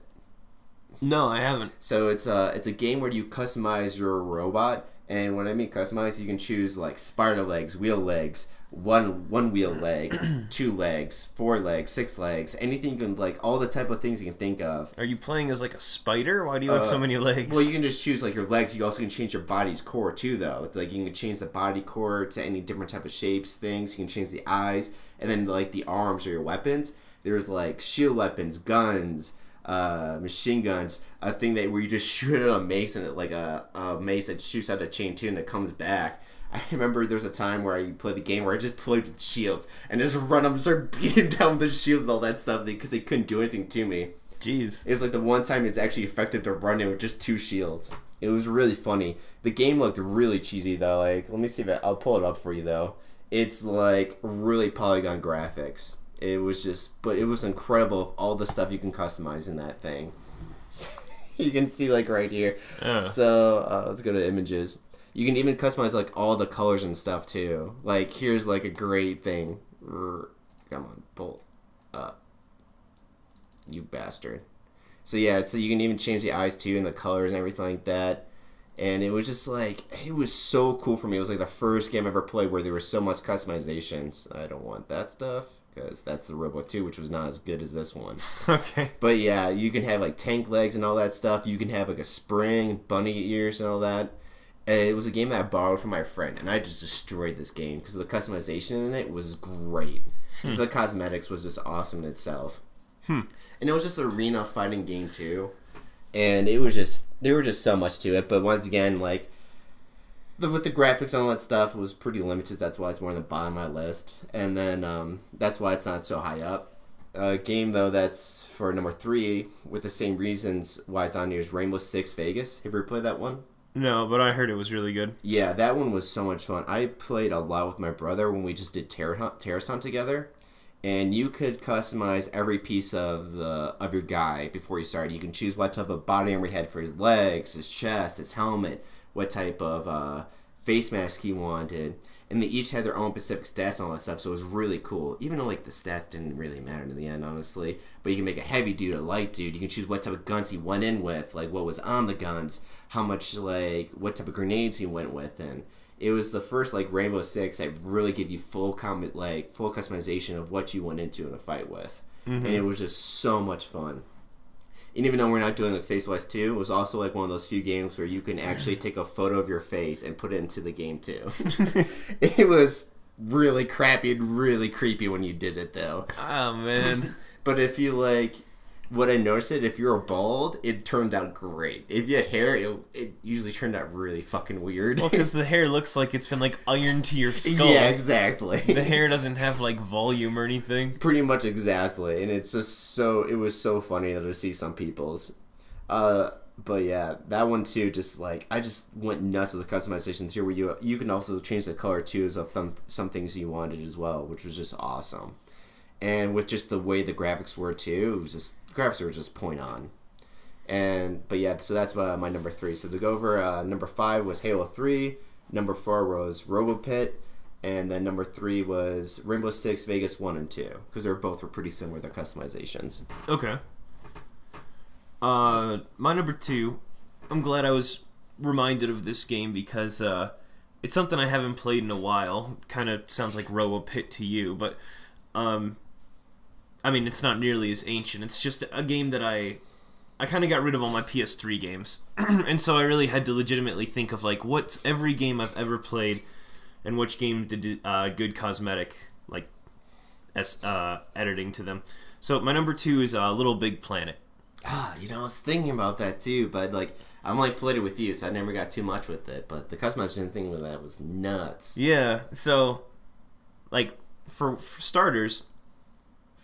[SPEAKER 1] No, I haven't.
[SPEAKER 2] So it's a game where you customize your robot, and when I mean customize, you can choose like spider legs, wheel legs, one wheel leg, 2 legs, 4 legs, 6 legs, anything you can, like, all the type of things you can think of.
[SPEAKER 1] Are you playing as like a spider? Why do you have so many legs?
[SPEAKER 2] Well, you can just choose like your legs. You also can change your body's core too, though. It's like you can change the body core to any different type of shapes, things. You can change the eyes, and then like the arms or your weapons. There's like shield weapons, guns, machine guns, a thing where you just shoot at a mace, and it like a mace that shoots out a chain too, and it comes back. I remember there was a time where I played the game where I just played with shields and just run up and start beating down the shields and all that stuff because they couldn't do anything to me.
[SPEAKER 1] Jeez.
[SPEAKER 2] It was like the one time it's actually effective to run in with just 2 shields. It was really funny. The game looked really cheesy though. Like, let me see if I'll pull it up for you though. It's like really polygon graphics. It was incredible of all the stuff you can customize in that thing. You can see like right here. So let's go to images. You can even customize like all the colors and stuff too. Like, here's like a great thing. Come on, pull up, you bastard. So yeah, so you can even change the eyes too and the colors and everything like that. And it was just like, it was so cool for me. It was like the first game I ever played where there was so much customizations. I don't want that stuff because that's the Robo 2, which was not as good as this one.
[SPEAKER 1] Okay.
[SPEAKER 2] But yeah, you can have like tank legs and all that stuff. You can have like a spring, bunny ears and all that. It was a game that I borrowed from my friend, and I just destroyed this game because the customization in it was great. Because the cosmetics was just awesome in itself. And it was just an arena fighting game too. And there was just so much to it. But once again, like, with the graphics and all that stuff, it was pretty limited. That's why it's more on the bottom of my list. And then that's why it's not so high up. A game, though, that's for number 3, with the same reasons why it's on here, is Rainbow Six Vegas. Have you ever played that one?
[SPEAKER 1] No, but I heard it was really good.
[SPEAKER 2] Yeah, that one was so much fun. I played a lot with my brother when we just did Terrace Hunt together. And you could customize every piece of your guy before you started. You can choose what type of body armor he had for his legs, his chest, his helmet, what type of face mask he wanted. And they each had their own specific stats and all that stuff, so it was really cool. Even though like the stats didn't really matter in the end, honestly. But you can make a heavy dude, a light dude. You can choose what type of guns he went in with, like what was on the guns, how much, like, what type of grenades he went with, and it was the first like Rainbow Six that really give you full customization of what you went into in a fight with, and it was just so much fun. And even though we're not doing like Face-Wise 2, it was also like one of those few games where you can actually take a photo of your face and put it into the game too. It was really crappy and really creepy when you did it though.
[SPEAKER 1] Oh man.
[SPEAKER 2] But if you like, what I noticed if you were bald, it turned out great. If you had hair, it usually turned out really fucking weird.
[SPEAKER 1] Well, because the hair looks like it's been like ironed to your skull.
[SPEAKER 2] Yeah, exactly.
[SPEAKER 1] The hair doesn't have like volume or anything.
[SPEAKER 2] Pretty much exactly, and it's just it was so funny to see some people's. But yeah, that one too, just like, I just went nuts with the customizations here, where you can also change the color too of some things you wanted as well, which was just awesome. And with just the way the graphics were too, the graphics were just point on. But yeah, so that's my number 3. So to go over, number 5 was Halo 3, number 4 was RoboPit, and then number 3 was Rainbow Six Vegas 1 and 2, because they both were pretty similar, their customizations.
[SPEAKER 1] Okay. My number 2, I'm glad I was reminded of this game because it's something I haven't played in a while. Kind of sounds like RoboPit to you, but I mean, it's not nearly as ancient. It's just a game that I kind of got rid of all my PS3 games, and so I really had to legitimately think of like what's every game I've ever played, and which game did good cosmetic like as editing to them. So my number 2 is Little Big Planet.
[SPEAKER 2] I was thinking about that too, but like I'm like played it with you, so I never got too much with it. But the customization thing with that was nuts.
[SPEAKER 1] Yeah. So, like for starters,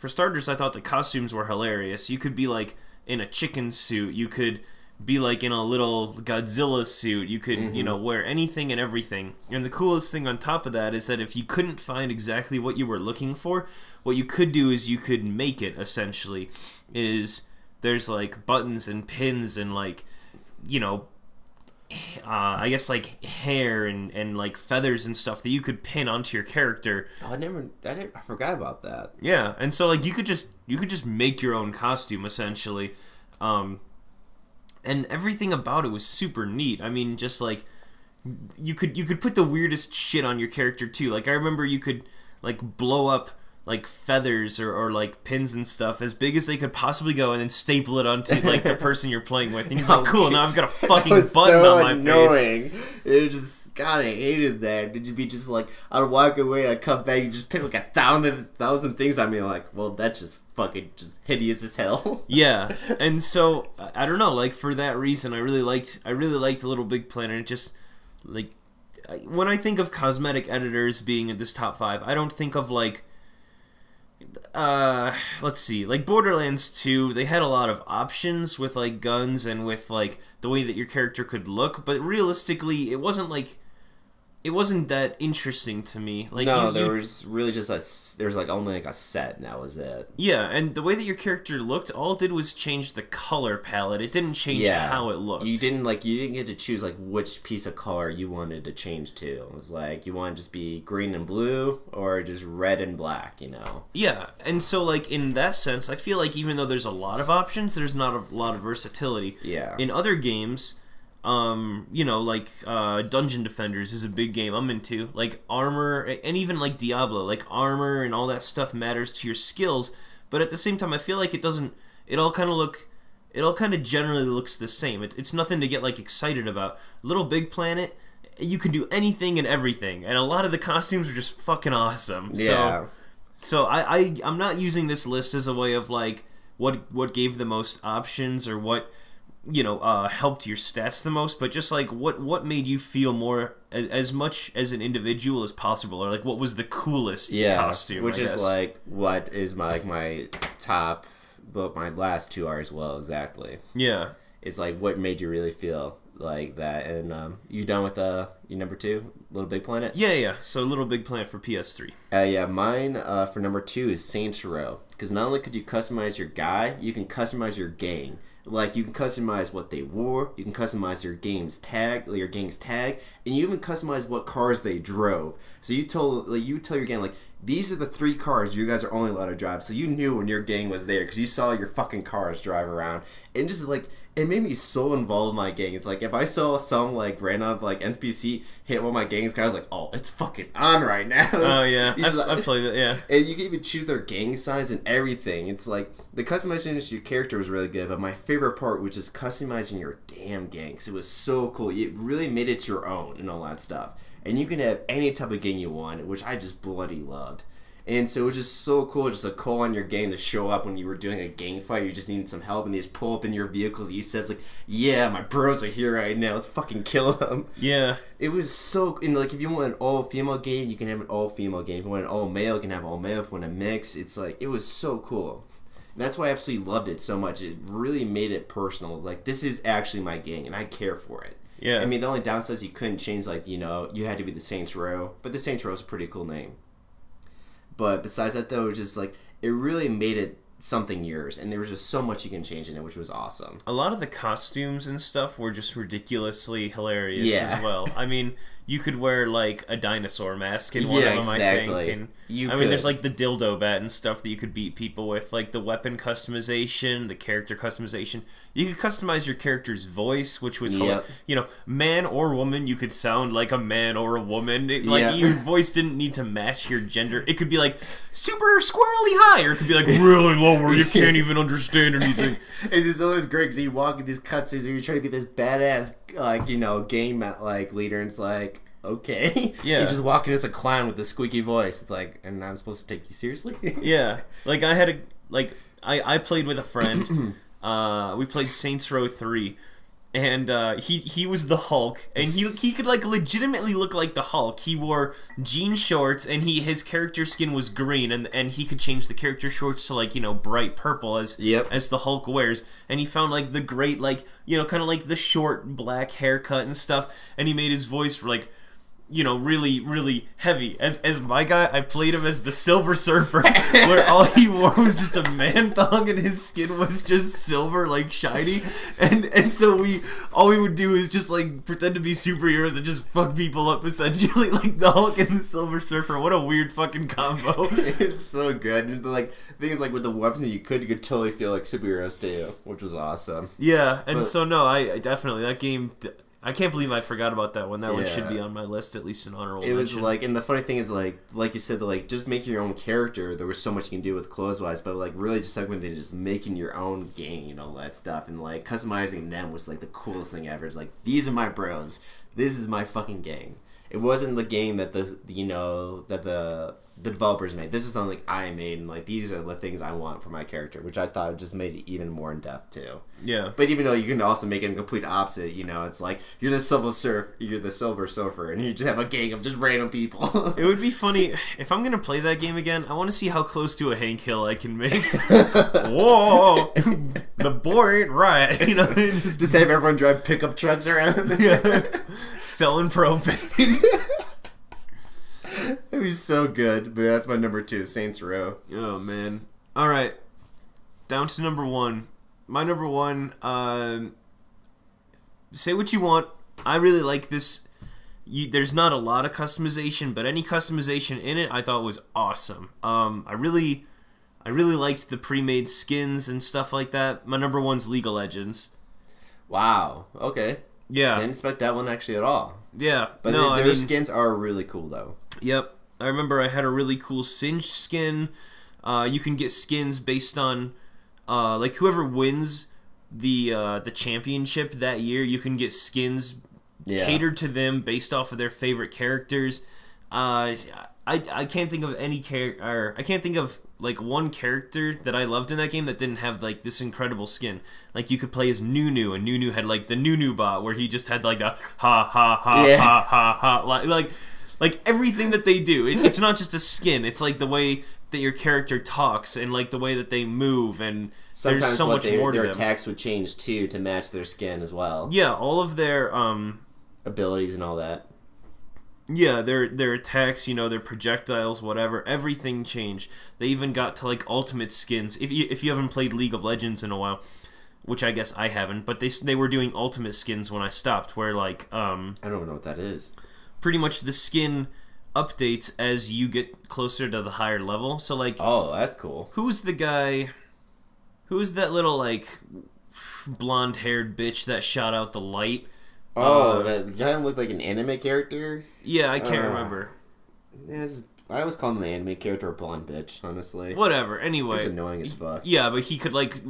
[SPEAKER 1] I thought the costumes were hilarious. You could be like in a chicken suit. You could be like in a little Godzilla suit. You could, wear anything and everything. And the coolest thing on top of that is that if you couldn't find exactly what you were looking for, what you could do is you could make it, essentially. There's like buttons and pins and like, I guess like hair and like feathers and stuff that you could pin onto your character.
[SPEAKER 2] Oh, I forgot about that.
[SPEAKER 1] Yeah, and so like you could just make your own costume essentially, and everything about it was super neat. I mean, just like you could put the weirdest shit on your character too. Like I remember you could like blow up like feathers or like pins and stuff as big as they could possibly go, and then staple it onto like the person you're playing with. And he's like, "Cool, now I've got a fucking button
[SPEAKER 2] so
[SPEAKER 1] on my
[SPEAKER 2] annoying.
[SPEAKER 1] face."
[SPEAKER 2] It just God, I hated that. It'd be just like I'd walk away, I'd come back, you just pin like 1,000 things on me. Like, well, that's just fucking just hideous as hell.
[SPEAKER 1] Yeah, and so I don't know. Like for that reason, I really liked Little Big Planet. It just like when I think of cosmetic editors being in this top 5, I don't think of like. Let's see, like Borderlands 2, they had a lot of options with like guns and with like the way that your character could look, but realistically it wasn't that interesting to me. Like
[SPEAKER 2] no, there was really just there's like only like a set, and that was it.
[SPEAKER 1] Yeah, and the way that your character looked, all it did was change the color palette. It didn't change how it looked.
[SPEAKER 2] You didn't get to choose like which piece of color you wanted to change to. It was like you want to just be green and blue or just red and black,
[SPEAKER 1] Yeah, and so like in that sense, I feel like even though there's a lot of options, there's not a lot of versatility.
[SPEAKER 2] Yeah.
[SPEAKER 1] In other games, like Dungeon Defenders is a big game I'm into. Like armor, and even like Diablo, like armor and all that stuff matters to your skills. But at the same time, I feel like it doesn't. It all kind of generally looks the same. It's nothing to get like excited about. Little Big Planet, you can do anything and everything, and a lot of the costumes are just fucking awesome.
[SPEAKER 2] Yeah.
[SPEAKER 1] So I'm not using this list as a way of like what gave the most options or what. Helped your stats the most, but just like what made you feel more as much as an individual as possible, or like what was the coolest costume?
[SPEAKER 2] Which is like what is my top, but my last 2 are as well exactly.
[SPEAKER 1] Yeah,
[SPEAKER 2] it's like what made you really feel like that, and you done with your number 2, Little Big Planet?
[SPEAKER 1] Yeah. So Little Big Planet for PS3.
[SPEAKER 2] Mine for number 2 is Saints Row, because not only could you customize your guy, you can customize your gang. Like, you can customize what they wore, you can customize your gang's tag, and you even customize what cars they drove. So you tell your gang, like, these are the 3 cars you guys are only allowed to drive. So you knew when your gang was there, because you saw your fucking cars drive around. And just, like, it made me so involved in my gang. It's like, if I saw some, like, random, like, NPC hit one of my gangs, I was like, oh, it's fucking on right now.
[SPEAKER 1] Oh, yeah. I played that, yeah.
[SPEAKER 2] And you can even choose their gang size and everything. It's like, the customization of your character was really good, but my favorite part was just customizing your damn gang, because it was so cool. It really made it your own and all that stuff. And you can have any type of gang you want, which I just bloody loved. And so it was just so cool just to call on your gang to show up when you were doing a gang fight. You just needed some help, and they just pull up in your vehicles. You said, it's like, yeah, my bros are here right now. Let's fucking kill them.
[SPEAKER 1] Yeah.
[SPEAKER 2] It was so... And, like, if you want an all-female gang, you can have an all-female gang. If you want an all-male, you can have all-male. If you want a mix, it's like... It was so cool. And that's why I absolutely loved it so much. It really made it personal. Like, this is actually my gang, and I care for it.
[SPEAKER 1] Yeah.
[SPEAKER 2] I mean, the only downside is you couldn't change, like, you had to be the Saints Row. But the Saints Row is a pretty cool name. But besides that, though, it was just, like, it really made it something years, and there was just so much you can change in it, which was awesome.
[SPEAKER 1] A lot of the costumes and stuff were just ridiculously hilarious as well. I mean, you could wear like a dinosaur mask in one of them, I think. And I mean, there's like the dildo bat and stuff that you could beat people with, like the weapon customization, the character customization. You could customize your character's voice, which was, man or woman. You could sound like a man or a woman. Your voice didn't need to match your gender. It could be like super squirrely high, or it could be like really low where you can't even understand anything.
[SPEAKER 2] It's just always great because you walk in these cutscenes and you're trying to be this badass, game leader, and it's like, okay. Yeah. You're just walking as a clown with the squeaky voice. It's like, and I'm supposed to take you seriously?
[SPEAKER 1] Yeah. Like, I played with a friend. We played Saints Row 3. And he was the Hulk, and he could like legitimately look like the Hulk. He wore jean shorts, and his character skin was green, and he could change the character shorts to like bright purple as the Hulk wears. And he found like the great kind of like the short black haircut and stuff, and he made his voice like really, really heavy. As my guy, I played him as the Silver Surfer, where all he wore was just a man thong and his skin was just silver, like shiny. And so all we would do is just like pretend to be superheroes and just fuck people up, essentially, like the Hulk and the Silver Surfer. What a weird fucking combo.
[SPEAKER 2] It's so good. And the thing is, like, with the weapons you could totally feel like superheroes too, which was awesome.
[SPEAKER 1] Yeah, and I definitely, that game... I can't believe I forgot about that one. That one should be on my list, at least an honorable mention.
[SPEAKER 2] It was like, and the funny thing is, like you said, just make your own character. There was so much you can do with clothes-wise, but like really just like when they just making your own gang and all that stuff, and like customizing them was like the coolest thing ever. It's like, these are my bros. This is my fucking gang. It wasn't the game that the developers made. This is something I made, and like these are the things I want for my character, which I thought just made it even more in depth too.
[SPEAKER 1] Yeah.
[SPEAKER 2] But even though you can also make it a complete opposite, it's like you're the Silver Surfer, and you just have a gang of just random people.
[SPEAKER 1] It would be funny if I'm gonna play that game again. I want to see how close to a Hank Hill I can make. Whoa, the boy ain't right.
[SPEAKER 2] Just have everyone drive pickup trucks around.
[SPEAKER 1] Yeah. Selling propane.
[SPEAKER 2] It'd be so good, but that's my number 2, Saints Row.
[SPEAKER 1] Oh man! All right, down to number 1. My number 1. Say what you want. I really like this. There's not a lot of customization, but any customization in it, I thought was awesome. I really liked the pre-made skins and stuff like that. My number 1's League of Legends.
[SPEAKER 2] Wow. Okay.
[SPEAKER 1] Yeah.
[SPEAKER 2] I didn't expect that one actually at all.
[SPEAKER 1] Yeah.
[SPEAKER 2] But their skins are really cool though.
[SPEAKER 1] Yep. I remember I had a really cool Singed skin. You can get skins based on like whoever wins the championship that year, you can get skins catered to them based off of their favorite characters. I can't think of any character. I can't think of like one character that I loved in that game that didn't have like this incredible skin. Like you could play as Nunu, and Nunu had like the Nunu bot where he just had like a ha ha ha ha ha ha like everything that they do. It's not just a skin. It's like the way that your character talks and like the way that they move, and
[SPEAKER 2] sometimes
[SPEAKER 1] there's so much more to them.
[SPEAKER 2] Their attacks would change too to match their skin as well.
[SPEAKER 1] Yeah, all of their
[SPEAKER 2] abilities and all that.
[SPEAKER 1] Yeah, their attacks, their projectiles, whatever, everything changed. They even got to like ultimate skins. If you haven't played League of Legends in a while, which I guess I haven't, but they were doing ultimate skins when I stopped, where like
[SPEAKER 2] I don't know what that is.
[SPEAKER 1] Pretty much the skin updates as you get closer to the higher level. So like,
[SPEAKER 2] oh, that's cool.
[SPEAKER 1] Who's the guy? Who's that little like blonde-haired bitch that shot out the light?
[SPEAKER 2] Oh, that guy looked like an anime character?
[SPEAKER 1] Yeah, I can't remember.
[SPEAKER 2] Yeah, I always call him an anime character or blonde bitch, honestly.
[SPEAKER 1] Whatever, anyway.
[SPEAKER 2] It's annoying as fuck.
[SPEAKER 1] Yeah, but he could like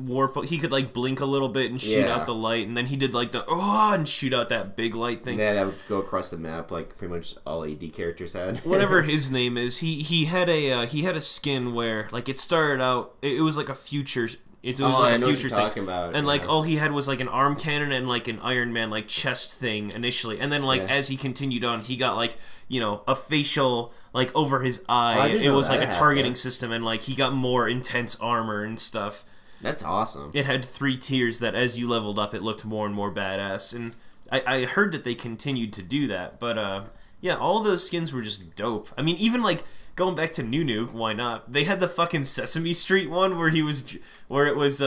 [SPEAKER 1] he could like blink a little bit and shoot out the light, and then he did like the and shoot out that big light thing.
[SPEAKER 2] Yeah, that would go across the map like pretty much all AD characters had.
[SPEAKER 1] Whatever his name is, he had a skin where like it started out, it was like a future. It was like a future thing.
[SPEAKER 2] Talking about.
[SPEAKER 1] And like all he had was like an arm cannon and like an Iron Man like chest thing initially, and then like as he continued on, he got like a facial like over his eye. It was like a targeting system, and like he got more intense armor and stuff.
[SPEAKER 2] That's awesome.
[SPEAKER 1] It had 3 tiers that as you leveled up, it looked more and more badass. And I heard that they continued to do that, but Yeah, all those skins were just dope. I mean, even like going back to Nunu, why not? They had the fucking Sesame Street one where it was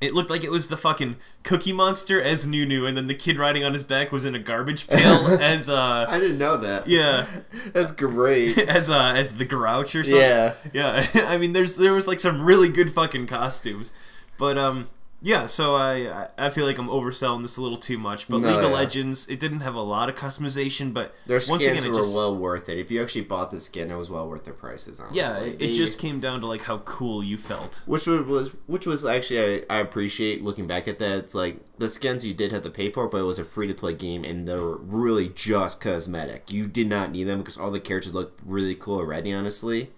[SPEAKER 1] it looked like it was the fucking Cookie Monster as Nunu, and then the kid riding on his back was in a garbage pail as
[SPEAKER 2] I didn't know that.
[SPEAKER 1] Yeah,
[SPEAKER 2] that's great.
[SPEAKER 1] As the Grouch or something. Yeah. I mean, there was like some really good fucking costumes, but yeah. So I feel like I'm overselling this a little too much. But League of Legends, it didn't have a lot of customization, but
[SPEAKER 2] their skins were well worth it. If you actually bought the skin, it was well worth their prices. Honestly.
[SPEAKER 1] Yeah, it just came down to like how cool you felt.
[SPEAKER 2] Which was actually I appreciate looking back at that. It's like the skins you did have to pay for, but it was a free to play game, and they were really just cosmetic. You did not need them because all the characters looked really cool already, honestly.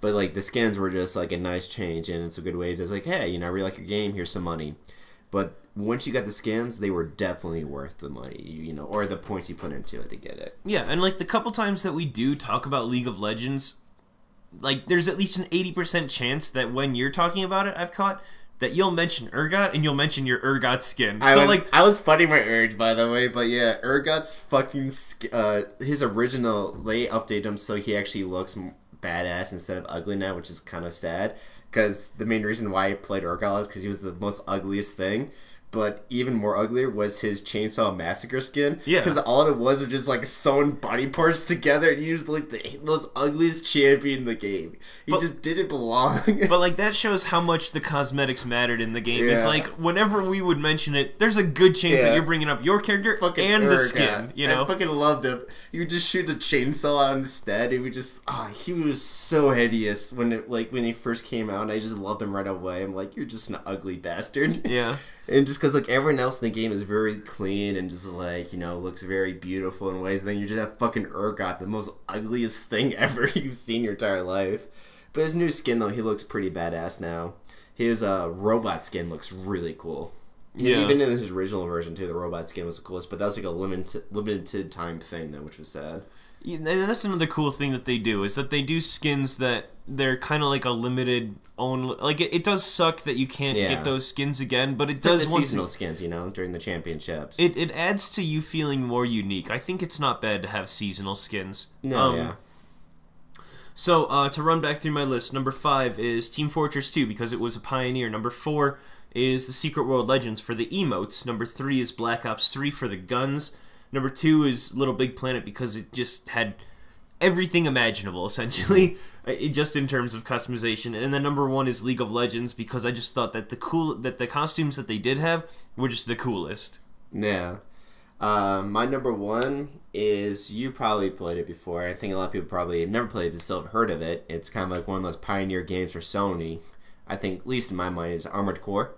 [SPEAKER 2] But like the skins were just like a nice change, and it's a good way to just like, hey, I really like your game. Here's some money. But once you got the skins, they were definitely worth the money, or the points you put into it to get it.
[SPEAKER 1] Yeah, and like the couple times that we do talk about League of Legends, like there's at least an 80% chance that when you're talking about it, I've caught that you'll mention Urgot and you'll mention your Urgot skin.
[SPEAKER 2] I was fighting my urge, by the way, but yeah, Urgot's fucking his original, they updated him so he actually looks badass instead of ugly now, which is kind of sad, because the main reason why I played Urgot is because he was the most ugliest thing. But even more uglier was his Chainsaw Massacre skin.
[SPEAKER 1] Yeah.
[SPEAKER 2] Because all it was just like sewn body parts together, and he was like the most ugliest champion in the game. He just didn't belong.
[SPEAKER 1] But like that shows how much the cosmetics mattered in the game. Yeah. It's like whenever we would mention it, there's a good chance that you're bringing up your character fucking and the skin. I
[SPEAKER 2] fucking loved him. You would just shoot a chainsaw out instead. He would just he was so hideous when he first came out, and I just loved him right away. I'm like, you're just an ugly bastard.
[SPEAKER 1] Yeah.
[SPEAKER 2] And just because like everyone else in the game is very clean and just like looks very beautiful in ways, and then you just have fucking Urgot, the most ugliest thing ever you've seen your entire life. But his new skin though, he looks pretty badass now. His robot skin looks really cool. Yeah. Even in his original version too, the robot skin was the coolest. But that was like a limited time thing though, which was sad.
[SPEAKER 1] Yeah, and that's another cool thing that they do, is that they do skins that they're kind of like a limited own. Like it does suck that you can't get those skins again, but it does
[SPEAKER 2] like the seasonal skins, during the championships.
[SPEAKER 1] It adds to you feeling more unique. I think it's not bad to have seasonal skins. So to run back through my list, number 5 is Team Fortress 2 because it was a pioneer. Number 4 is the Secret World Legends for the emotes. Number 3 is Black Ops 3 for the guns. Number 2 is Little Big Planet because it just had everything imaginable, essentially, just in terms of customization. And then number 1 is League of Legends because I just thought that the costumes that they did have were just the coolest.
[SPEAKER 2] Yeah. My number 1 is, you probably played it before. I think a lot of people probably have never played it but still have heard of it. It's kind of like one of those pioneer games for Sony. I think, at least in my mind, is Armored Core.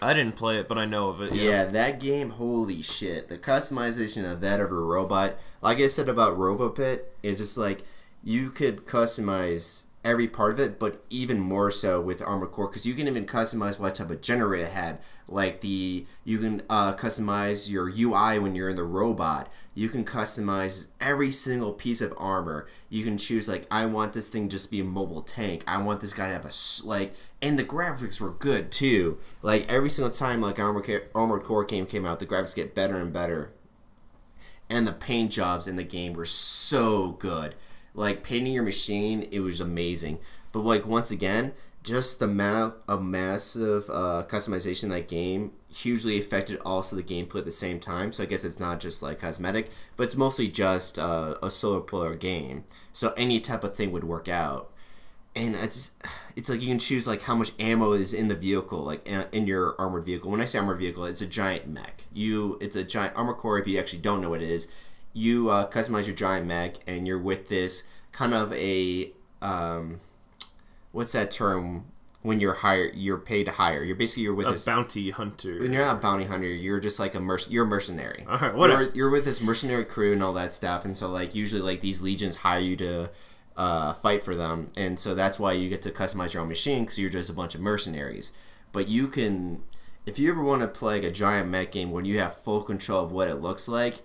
[SPEAKER 1] I didn't play it, but I know of it.
[SPEAKER 2] Yeah, that game, holy shit. The customization of that of a robot, like I said about RoboPit, is just like, you could customize every part of it, but even more so with Armored Core, because you can even customize what type of generator it had. Like you can customize your UI when you're in the robot. You can customize every single piece of armor. You can choose, like, I want this thing just to be a mobile tank. I want this guy to have and the graphics were good too. Like every single time like Armored Core game came out, the graphics get better and better. And the paint jobs in the game were so good. Like painting your machine, it was amazing. But like once again, just the amount of massive customization in that game hugely affected also the gameplay at the same time. So I guess it's not just like cosmetic, but it's mostly just a solo player game. So any type of thing would work out. And it's like you can choose like how much ammo is in the vehicle, like in your armored vehicle. When I say armored vehicle, it's a giant mech. It's a giant Armored Core. If you actually don't know what it is, you customize your giant mech, and you're with this kind of a what's that term when you're paid to hire. You're with
[SPEAKER 1] a bounty hunter.
[SPEAKER 2] When you're not a bounty hunter, you're just like you're a mercenary.
[SPEAKER 1] All right, whatever.
[SPEAKER 2] You're with this mercenary crew and all that stuff, and so like usually like these legions hire you to fight for them, and so that's why you get to customize your own machine, because you're just a bunch of mercenaries. But you can, if you ever want to play like a giant mech game when you have full control of what it looks like,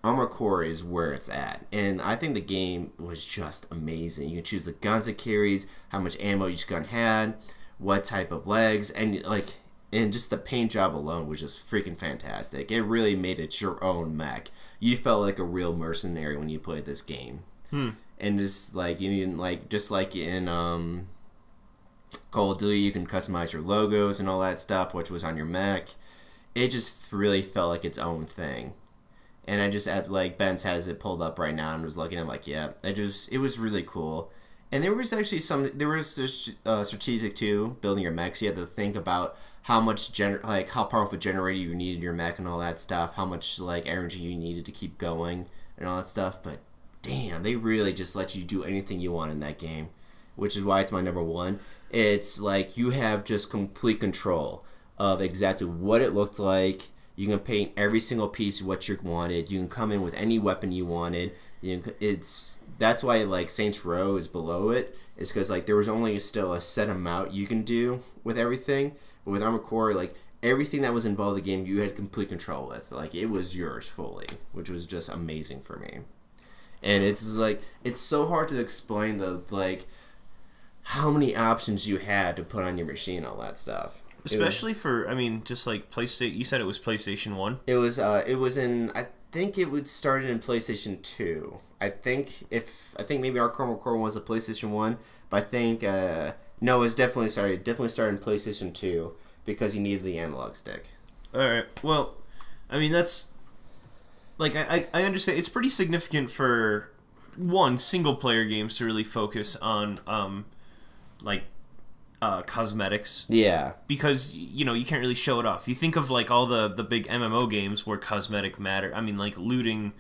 [SPEAKER 2] Armored Core is where it's at. And I think the game was just amazing. You can choose the guns it carries, how much ammo each gun had, what type of legs, and like and just the paint job alone was just freaking fantastic. It really made it your own mech. You felt like a real mercenary when you played this game. And just like you didn't like just like in Call of Duty, you can customize your logos and all that stuff, which was on your mech. It just really felt like its own thing. And I just had, like, Ben's has it pulled up right now and was looking at it like, yeah, it was really cool. And there was actually strategic too, building your mechs. You had to think about how much how powerful generator you needed your mech and all that stuff, how much like energy you needed to keep going and all that stuff. But damn, they really just let you do anything you want in that game, which is why it's my number one. It's like you have just complete control of exactly what it looked like. You can paint every single piece what you wanted. You can come in with any weapon you wanted. That's why like Saints Row is below it. It's because like there was only still a set amount you can do with everything. But with Armored Core, like everything that was involved in the game, you had complete control with. Like it was yours fully, which was just amazing for me. And it's like it's so hard to explain how many options you had to put on your machine, all that stuff.
[SPEAKER 1] Especially for, I mean, just like PlayStation. You said it was PlayStation 1.
[SPEAKER 2] It was in. I think it would started in PlayStation 2. I think maybe our Armored Core was a PlayStation 1, but I think no, it was definitely started in PlayStation 2 because you needed the analog stick.
[SPEAKER 1] All right. Well, I mean that's like I understand it's pretty significant for single player games to really focus on cosmetics.
[SPEAKER 2] Yeah.
[SPEAKER 1] Because, you can't really show it off. You think of, like, all the big MMO games where cosmetic matter. I mean, like, looting.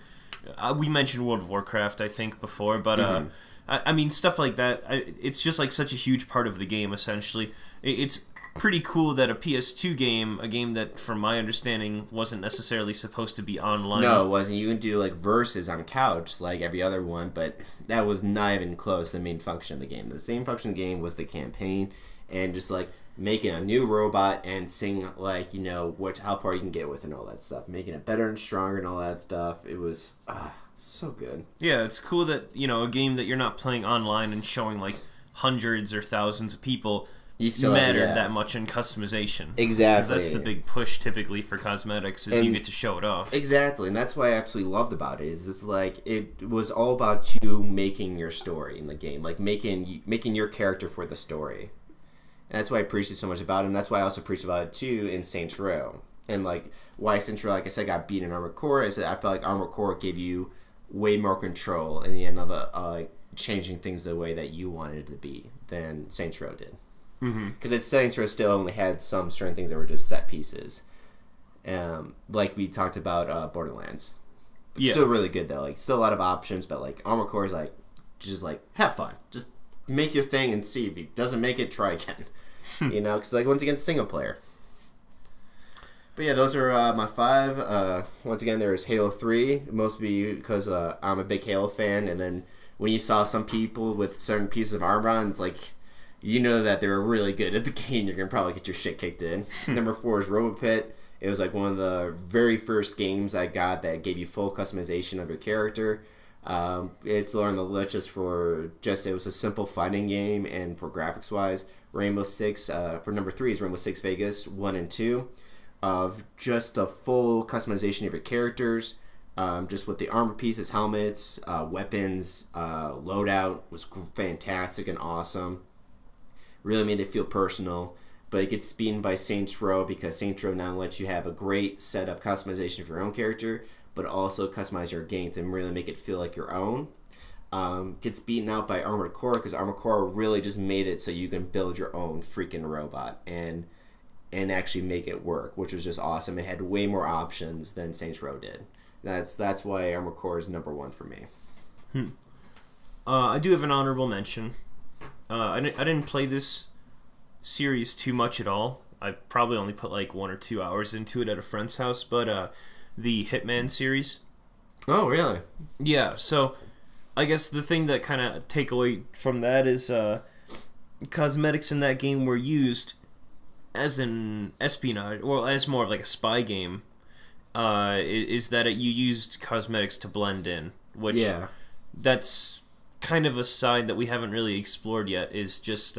[SPEAKER 1] We mentioned World of Warcraft, I think, before. But, I mean, stuff like that. It's just, like, such a huge part of the game, essentially. It's pretty cool that a PS2 game, a game that, from my understanding, wasn't necessarily supposed to be online.
[SPEAKER 2] No, it wasn't. You can do, like, versus on couch, like every other one. But that was not even close to the main function of the game. The same function of the game was the campaign. And just like making a new robot and seeing like how far you can get with and all that stuff, making it better and stronger and all that stuff. It was so good.
[SPEAKER 1] Yeah, it's cool that a game that you're not playing online and showing like hundreds or thousands of people mattered that much in customization.
[SPEAKER 2] Exactly,
[SPEAKER 1] because that's the big push typically for cosmetics is you get to show it off.
[SPEAKER 2] Exactly, and that's what I absolutely loved about it. Is it's like it was all about you making your story in the game, like making your character for the story. And that's why I appreciate so much about it, and that's why I also appreciate about it too in Saints Row. And like why Saints Row, like I said, got beat in Armored Core is that I felt like Armored Core gave you way more control in the end of changing things the way that you wanted it to be than Saints Row did. Because Saints Row still only had some certain things that were just set pieces, like we talked about Borderlands. It's still really good though. Like still a lot of options, but like Armored Core is like just like have fun, just make your thing and see if it doesn't make it, try again. Because like once again, single player. But yeah, those are my 5. Once again, there's Halo 3, mostly because I'm a big Halo fan, and then when you saw some people with certain pieces of armor on, it's like that they were really good at the game. You're gonna probably get your shit kicked in. Number 4 is RoboPit. It was like one of the very first games I got that gave you full customization of your character. It's lower on the list it was a simple fighting game, and for graphics wise, Rainbow Six for number 3 is Rainbow Six Vegas 1 and 2, of just the full customization of your characters, just with the armor pieces, helmets, weapons, loadout was fantastic and awesome. Really made it feel personal. But it gets beaten by Saints Row because Saints Row now lets you have a great set of customization for your own character, but also customize your game to really make it feel like your own. Gets beaten out by Armored Core because Armored Core really just made it so you can build your own freaking robot and actually make it work, which was just awesome. It had way more options than Saints Row did. That's why Armored Core is number 1 for me.
[SPEAKER 1] I do have an honorable mention. I didn't play this series too much at all. I probably only put like 1 or 2 hours into it at a friend's house, but the Hitman series.
[SPEAKER 2] Oh, really?
[SPEAKER 1] Yeah, so I guess the thing that kind of take away from that is cosmetics in that game were used as an espionage, or as more of like a spy game. Is that you used cosmetics to blend in, which that's kind of a side that we haven't really explored yet, is just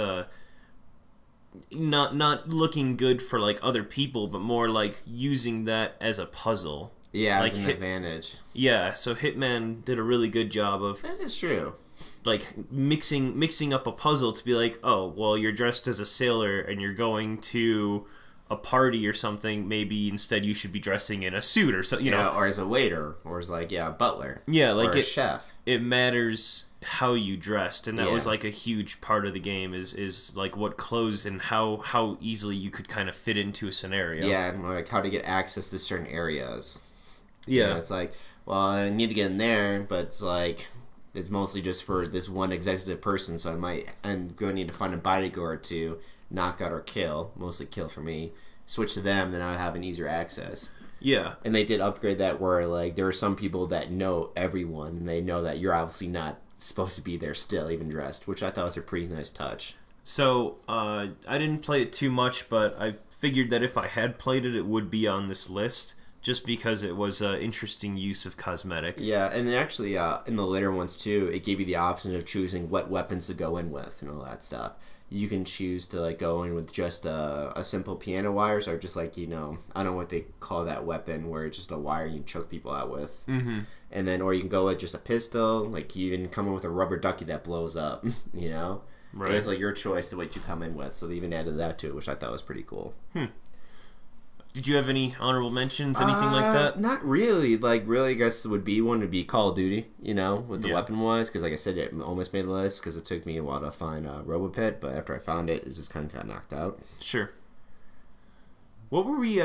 [SPEAKER 1] not looking good for like other people, but more like using that as a puzzle.
[SPEAKER 2] Yeah,
[SPEAKER 1] like
[SPEAKER 2] as an advantage.
[SPEAKER 1] Yeah, so Hitman did a really good job of
[SPEAKER 2] That is true.
[SPEAKER 1] like mixing up a puzzle to be like, oh, well, you're dressed as a sailor and you're going to a party or something. Maybe instead you should be dressing in a suit or so, you know,
[SPEAKER 2] or as a waiter, or as like a butler.
[SPEAKER 1] Yeah, like
[SPEAKER 2] or a chef.
[SPEAKER 1] It matters how you dressed, and that was like a huge part of the game is like what clothes and how easily you could kind of fit into a scenario.
[SPEAKER 2] Yeah, and like how to get access to certain areas.
[SPEAKER 1] Yeah,
[SPEAKER 2] You know, it's like, well, I need to get in there, but it's like it's mostly just for this one executive person, so I'm going to need to find a bodyguard to knock out or kill, mostly kill for me. Switch to them, then I'll have an easier access.
[SPEAKER 1] Yeah.
[SPEAKER 2] And they did upgrade that where like there are some people that know everyone, and they know that you're obviously not supposed to be there still, even dressed, which I thought was a pretty nice touch.
[SPEAKER 1] So I didn't play it too much, but I figured that if I had played it, it would be on this list. Just because it was an interesting use of cosmetic.
[SPEAKER 2] Yeah, and then actually, in the later ones too, it gave you the option of choosing what weapons to go in with and all that stuff. You can choose to like go in with just a simple piano wires, or just like I don't know what they call that weapon, where it's just a wire you choke people out with.
[SPEAKER 1] Mm-hmm.
[SPEAKER 2] And then, or you can go with just a pistol. Like you can come in with a rubber ducky that blows up.
[SPEAKER 1] Right.
[SPEAKER 2] It was like your choice to what you come in with. So they even added that to it, which I thought was pretty cool.
[SPEAKER 1] Did you have any honorable mentions, anything like that?
[SPEAKER 2] Not really. Like, really, I guess would be Call of Duty, with the weapon-wise. Because, like I said, it almost made the list because it took me a while to find RoboPit. But after I found it, it just kind of got knocked out.
[SPEAKER 1] Sure. What were we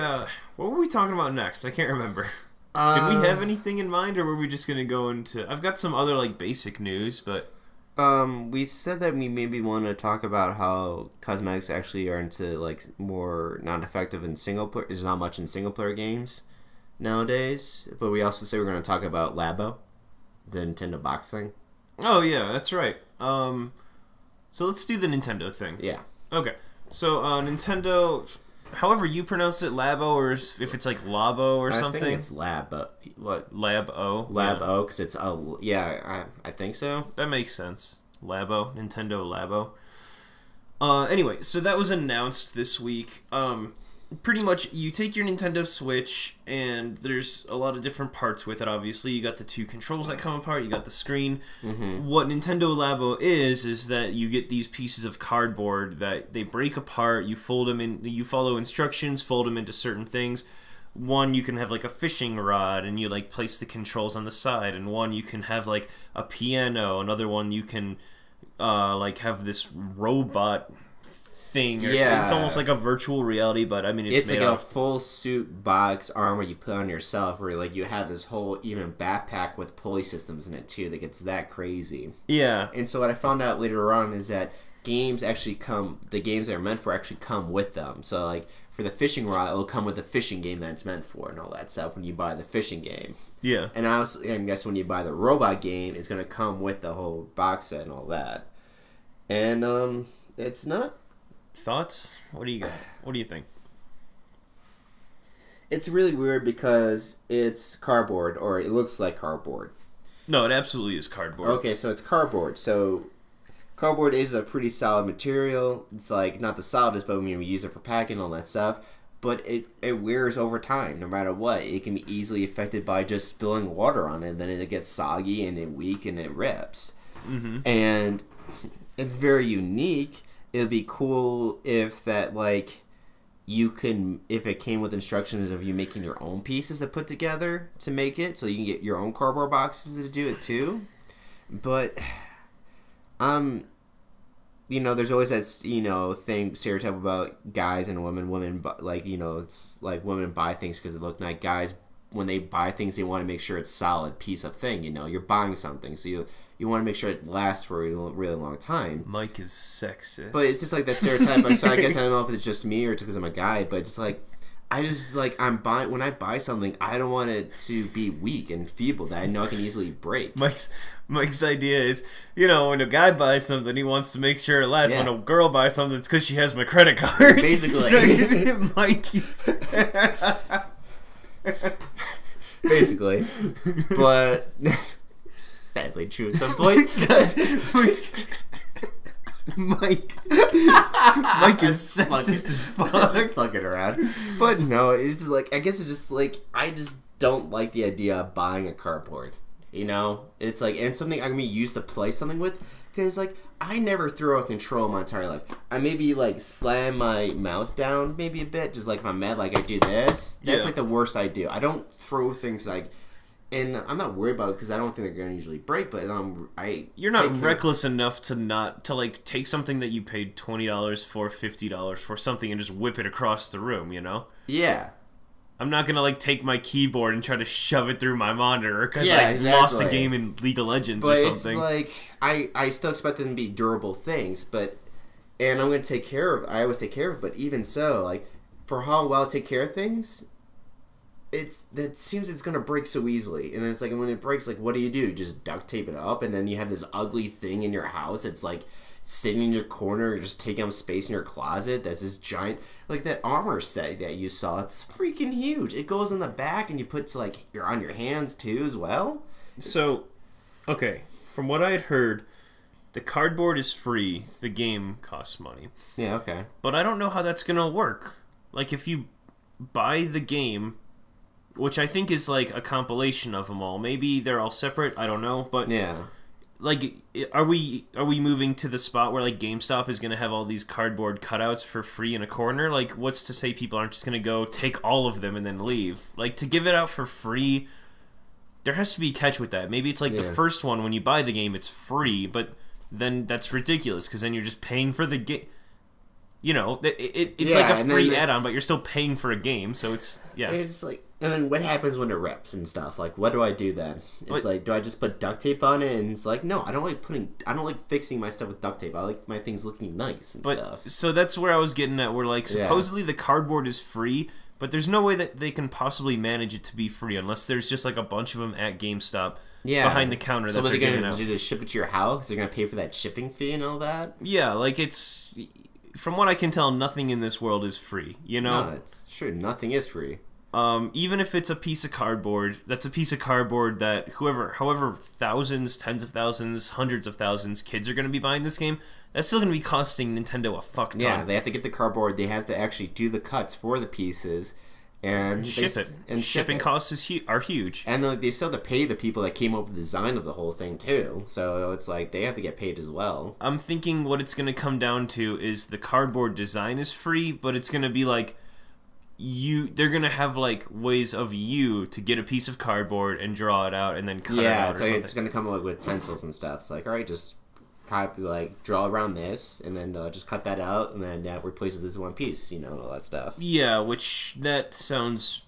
[SPEAKER 1] talking about next? I can't remember. Did we have anything in mind, or were we just going to go into... I've got some other, like, basic news, but...
[SPEAKER 2] We said that we maybe want to talk about how cosmetics actually are into like more non-effective in single player. There's not much in single player games nowadays. But we also say we're going to talk about Labo, the Nintendo box thing.
[SPEAKER 1] Oh yeah, that's right. So let's do the Nintendo thing.
[SPEAKER 2] Yeah.
[SPEAKER 1] Okay. So Nintendo, however you pronounce it, Labo, or if it's like Labo or something.
[SPEAKER 2] I think it's Lab, but what?
[SPEAKER 1] Labo.
[SPEAKER 2] Labo, because it's I think so.
[SPEAKER 1] That makes sense. Labo, Nintendo Labo. Anyway, so that was announced this week. Pretty much, you take your Nintendo Switch, and there's a lot of different parts with it, obviously. You got the two controls that come apart, you got the screen. Mm-hmm. What Nintendo Labo is that you get these pieces of cardboard that they break apart, you fold them in, you follow instructions, fold them into certain things. One, you can have like a fishing rod, and you like place the controls on the side, and one, you can have like a piano, another one, you can like have this robot thing, or it's almost like a virtual reality, but I mean it's made
[SPEAKER 2] like
[SPEAKER 1] a
[SPEAKER 2] full suit box armor you put on yourself, where like you have this whole even backpack with pulley systems in it too that gets that crazy.
[SPEAKER 1] Yeah.
[SPEAKER 2] And so what I found out later on is that the games that are meant for actually come with them. So like for the fishing rod, it'll come with the fishing game that it's meant for and all that stuff when you buy the fishing game.
[SPEAKER 1] Yeah.
[SPEAKER 2] And I guess when you buy the robot game, it's gonna come with the whole box set and all that. And it's not.
[SPEAKER 1] Thoughts? What do you got? What do you think?
[SPEAKER 2] It's really weird because it's cardboard, or it looks like cardboard.
[SPEAKER 1] No, it absolutely is cardboard.
[SPEAKER 2] Okay, so it's cardboard. So cardboard is a pretty solid material. It's like not the solidest, but when we use it for packing and all that stuff. But it wears over time, no matter what. It can be easily affected by just spilling water on it. Then it gets soggy and it weak and it rips. Mm-hmm. And it's very unique. It would be cool if that if it came with instructions of you making your own pieces to put together to make it, so you can get your own cardboard boxes to do it too. But there's always that stereotype about guys and women it's like women buy things because they look nice. Guys, when they buy things, they want to make sure it's a solid piece of thing. You're buying something, so you want to make sure it lasts for a really long time.
[SPEAKER 1] Mike is sexist.
[SPEAKER 2] But it's just like that stereotype. So I guess I don't know if it's just me or it's because I'm a guy, but it's like when I buy something, I don't want it to be weak and feeble that I know I can easily break.
[SPEAKER 1] Mike's idea is, when a guy buys something, he wants to make sure it lasts. Yeah. When a girl buys something, it's because she has my credit card.
[SPEAKER 2] Basically.
[SPEAKER 1] Mikey.
[SPEAKER 2] Basically. But sadly true at some point.
[SPEAKER 1] Mike. Mike is sexist as fuck.
[SPEAKER 2] Just fucking around. But no, it's just like, I guess it's just like, I just don't like the idea of buying a cardboard. You know? It's like, and something I'm going to use to play something with. Because, like, I never throw a control my entire life. I maybe, like, slam my mouse down maybe a bit. Just like if I'm mad, like, I do this. That's, like, the worst I do. I don't throw things, like, and I'm not worried about it because I don't think they're going to usually break, but
[SPEAKER 1] you're not reckless enough to like take something that you paid $20 for, $50 for something and just whip it across the room, you know?
[SPEAKER 2] Yeah.
[SPEAKER 1] I'm not going to like take my keyboard and try to shove it through my monitor because I lost a game in League of Legends or something.
[SPEAKER 2] But it's like, I still expect them to be durable things, and I'm going to take care of, I always take care of it, but even so, like, for how well I take care of things, that seems it's gonna break so easily, and then it's like when it breaks, like what do? You just duct tape it up, and then you have this ugly thing in your house. It's like sitting in your corner, just taking up space in your closet. That's this giant, like that armor set that you saw. It's freaking huge. It goes in the back, and you put like you're on your hands too as well.
[SPEAKER 1] So, okay, from what I had heard, the cardboard is free. The game costs money.
[SPEAKER 2] Yeah, okay,
[SPEAKER 1] but I don't know how that's gonna work. Like if you buy the game, which I think is like a compilation of them all. Maybe they're all separate. I don't know, but
[SPEAKER 2] yeah,
[SPEAKER 1] like, are we moving to the spot where like GameStop is gonna have all these cardboard cutouts for free in a corner? Like, what's to say people aren't just gonna go take all of them and then leave? Like, to give it out for free, there has to be a catch with that. Maybe it's like the first one when you buy the game, it's free, but then that's ridiculous because then you're just paying for the game. You know, it's like a free add-on, but you're still paying for a game, so it's
[SPEAKER 2] It's like, and then what happens when it rips and stuff? Like, what do I do then? It's like, do I just put duct tape on it? And it's like, no, I don't like fixing my stuff with duct tape. I like my things looking nice and stuff.
[SPEAKER 1] So that's where I was getting at. Where like supposedly the cardboard is free, but there's no way that they can possibly manage it to be free unless there's just like a bunch of them at GameStop. Behind the counter.
[SPEAKER 2] So
[SPEAKER 1] that
[SPEAKER 2] they're gonna just ship it to your house? They're gonna pay for that shipping fee and all that?
[SPEAKER 1] Yeah, like it's. From what I can tell, nothing in this world is free, you know?
[SPEAKER 2] No, it's true. Nothing is free.
[SPEAKER 1] Even if it's a piece of cardboard, that's a piece of cardboard that however thousands, tens of thousands, hundreds of thousands kids are going to be buying this game, that's still going to be costing Nintendo a fuck ton.
[SPEAKER 2] Yeah, they have to get the cardboard, they have to actually do the cuts for the pieces, and
[SPEAKER 1] ship it. And shipping costs are huge.
[SPEAKER 2] And they still have to pay the people that came up with the design of the whole thing too. So it's like they have to get paid as well.
[SPEAKER 1] I'm thinking what it's going to come down to is the cardboard design is free, but it's going to be like they're going to have like ways of you to get a piece of cardboard and draw it out and then cut it out or something.
[SPEAKER 2] It's going to come like with pencils and stuff. It's like, all right, just like draw around this and then just cut that out and then that replaces this one piece, you know, and all that stuff.
[SPEAKER 1] Yeah, which that sounds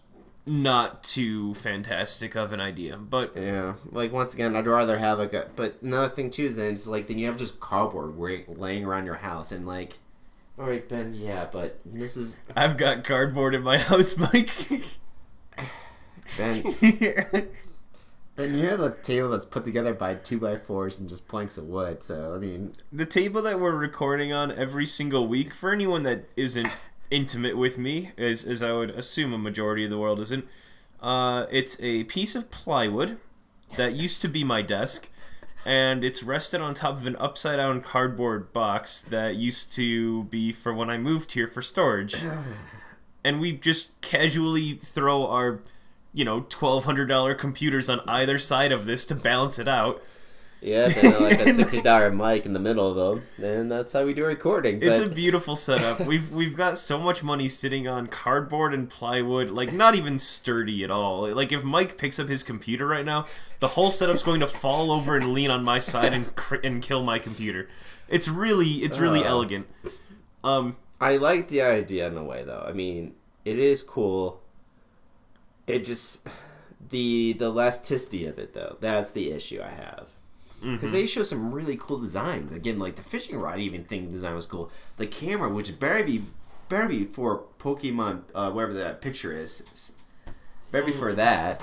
[SPEAKER 1] not too fantastic of an idea, but
[SPEAKER 2] yeah, like once again, I'd rather have but another thing too is then it's like then you have just cardboard laying around your house and like, all right, Ben, yeah, but this is
[SPEAKER 1] I've got cardboard in my house, Mike.
[SPEAKER 2] Ben. And you have a table that's put together by 2x4s and just planks of wood, so, I mean...
[SPEAKER 1] The table that we're recording on every single week, for anyone that isn't intimate with me, as I would assume a majority of the world isn't, it's a piece of plywood that used to be my desk, and it's rested on top of an upside-down cardboard box that used to be for when I moved here for storage. And we just casually throw our... $1,200 computers on either side of this to balance it out.
[SPEAKER 2] Yeah, then like a $60 mic in the middle of them, and that's how we do recording.
[SPEAKER 1] It's a beautiful setup. We've got so much money sitting on cardboard and plywood, like not even sturdy at all. Like if Mike picks up his computer right now, the whole setup's going to fall over and lean on my side and kill my computer. It's really elegant.
[SPEAKER 2] I like the idea in a way, though. I mean, it is cool. It just the elasticity of it, though. That's the issue I have. Because they show some really cool designs. Again, like the fishing rod, I even think the design was cool. The camera, which better be for Pokemon, whatever that picture is. Better be for that.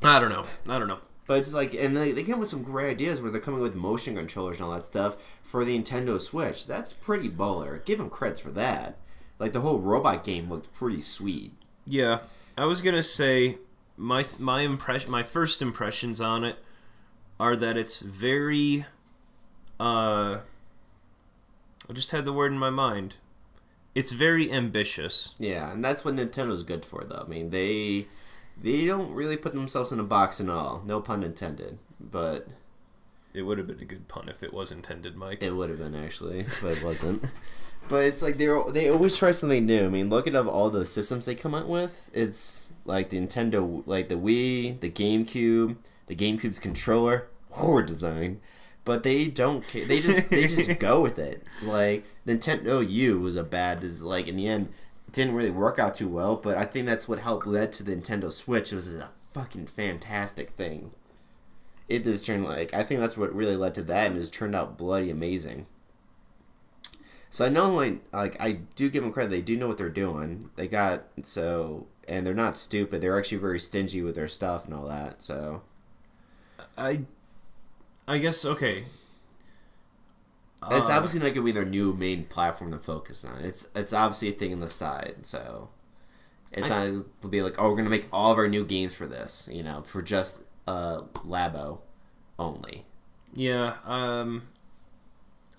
[SPEAKER 1] I don't know.
[SPEAKER 2] But it's like, and they come with some great ideas where they're coming with motion controllers and all that stuff for the Nintendo Switch. That's pretty baller. Give them creds for that. Like the whole robot game looked pretty sweet.
[SPEAKER 1] Yeah. I was gonna say my first impressions on it are that it's very I just had the word in my mind. It's very ambitious.
[SPEAKER 2] Yeah, and that's what Nintendo's good for, though. I mean, they don't really put themselves in a box at all. No pun intended. But
[SPEAKER 1] it would have been a good pun if it was intended, Mike.
[SPEAKER 2] It would have been, actually, but it wasn't. But it's like they always try something new. I mean, look at all the systems they come out with. It's like the Nintendo, like the Wii, the GameCube's controller, horror design. But they don't. They just go with it. Like Nintendo U was in the end, it didn't really work out too well. But I think that's what led to the Nintendo Switch. It was a fucking fantastic thing. It just turned I think that's what really led to that, and it just turned out bloody amazing. So I know, I do give them credit. They do know what they're doing. And they're not stupid. They're actually very stingy with their stuff and all that. So,
[SPEAKER 1] I guess okay.
[SPEAKER 2] It's obviously not going to be their new main platform to focus on. It's obviously a thing in the side. So, it's not going to be like, oh, we're going to make all of our new games for this. For just Labo only.
[SPEAKER 1] Yeah.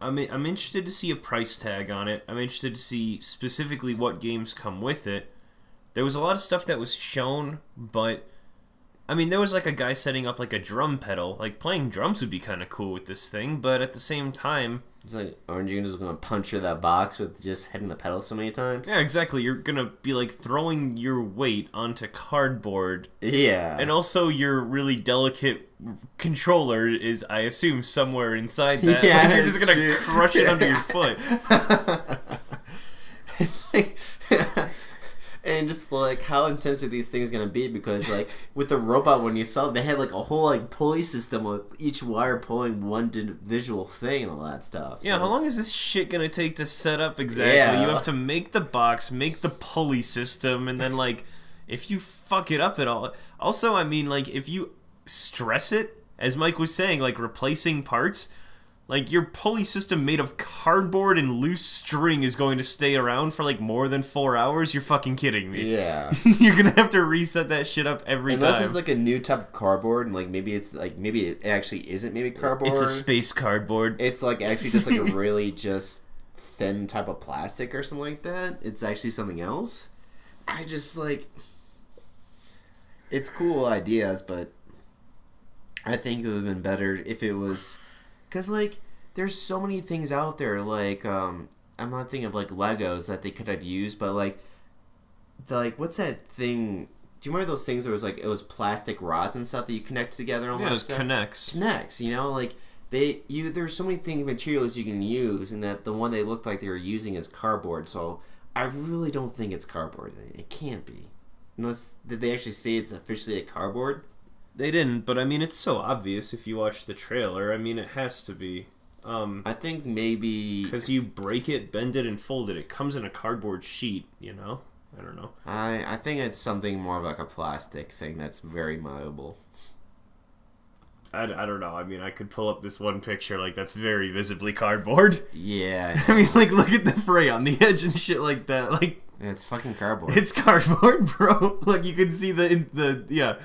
[SPEAKER 1] I'm interested to see a price tag on it. I'm interested to see specifically what games come with it. There was a lot of stuff that was shown, but I mean, there was a guy setting up a drum pedal. Playing drums would be kind of cool with this thing, but at the same time,
[SPEAKER 2] it's aren't you just gonna puncture that box with just hitting the pedal so many times?
[SPEAKER 1] Yeah, exactly. You're gonna be throwing your weight onto cardboard.
[SPEAKER 2] Yeah.
[SPEAKER 1] And also your really delicate controller is, I assume, somewhere inside that.
[SPEAKER 2] Yeah,
[SPEAKER 1] you're just gonna crush it under your foot.
[SPEAKER 2] And just how intense are these things gonna be? Because with the robot, when you saw, they had a whole pulley system with each wire pulling one visual thing and all that stuff.
[SPEAKER 1] Yeah, how long is this shit gonna take to set up exactly?
[SPEAKER 2] Yeah.
[SPEAKER 1] You have to make the box, make the pulley system, and then if you fuck it up at all. Also, I mean, if you stress it, as Mike was saying, replacing parts. Your pulley system made of cardboard and loose string is going to stay around for more than 4 hours? You're fucking kidding me.
[SPEAKER 2] Yeah.
[SPEAKER 1] You're gonna have to reset that shit up every time.
[SPEAKER 2] Unless it's a new type of cardboard, and maybe it's maybe it actually isn't maybe cardboard.
[SPEAKER 1] It's a space cardboard.
[SPEAKER 2] It's actually just a really just thin type of plastic or something like that. It's actually something else. I just it's cool ideas, but I think it would have been better if it was. Because, there's so many things out there, I'm not thinking of, Legos that they could have used, but, what's that thing? Do you remember those things where it was plastic rods and stuff that you connect together?
[SPEAKER 1] Yeah, it was connects.
[SPEAKER 2] Connects, there's so many materials you can use, and that the one they looked like they were using is cardboard, so I really don't think it's cardboard. It can't be. Unless, did they actually say it's officially a cardboard?
[SPEAKER 1] They didn't, but I mean, it's so obvious if you watch the trailer. I mean, it has to be.
[SPEAKER 2] I think maybe
[SPEAKER 1] because you break it, bend it, and fold it. It comes in a cardboard sheet. I don't know.
[SPEAKER 2] I think it's something more of a plastic thing that's very malleable.
[SPEAKER 1] I don't know. I mean, I could pull up this one picture that's very visibly cardboard.
[SPEAKER 2] Yeah.
[SPEAKER 1] I mean, look at the fray on the edge and shit like that.
[SPEAKER 2] Yeah, it's fucking cardboard.
[SPEAKER 1] It's cardboard, bro. You can see the yeah.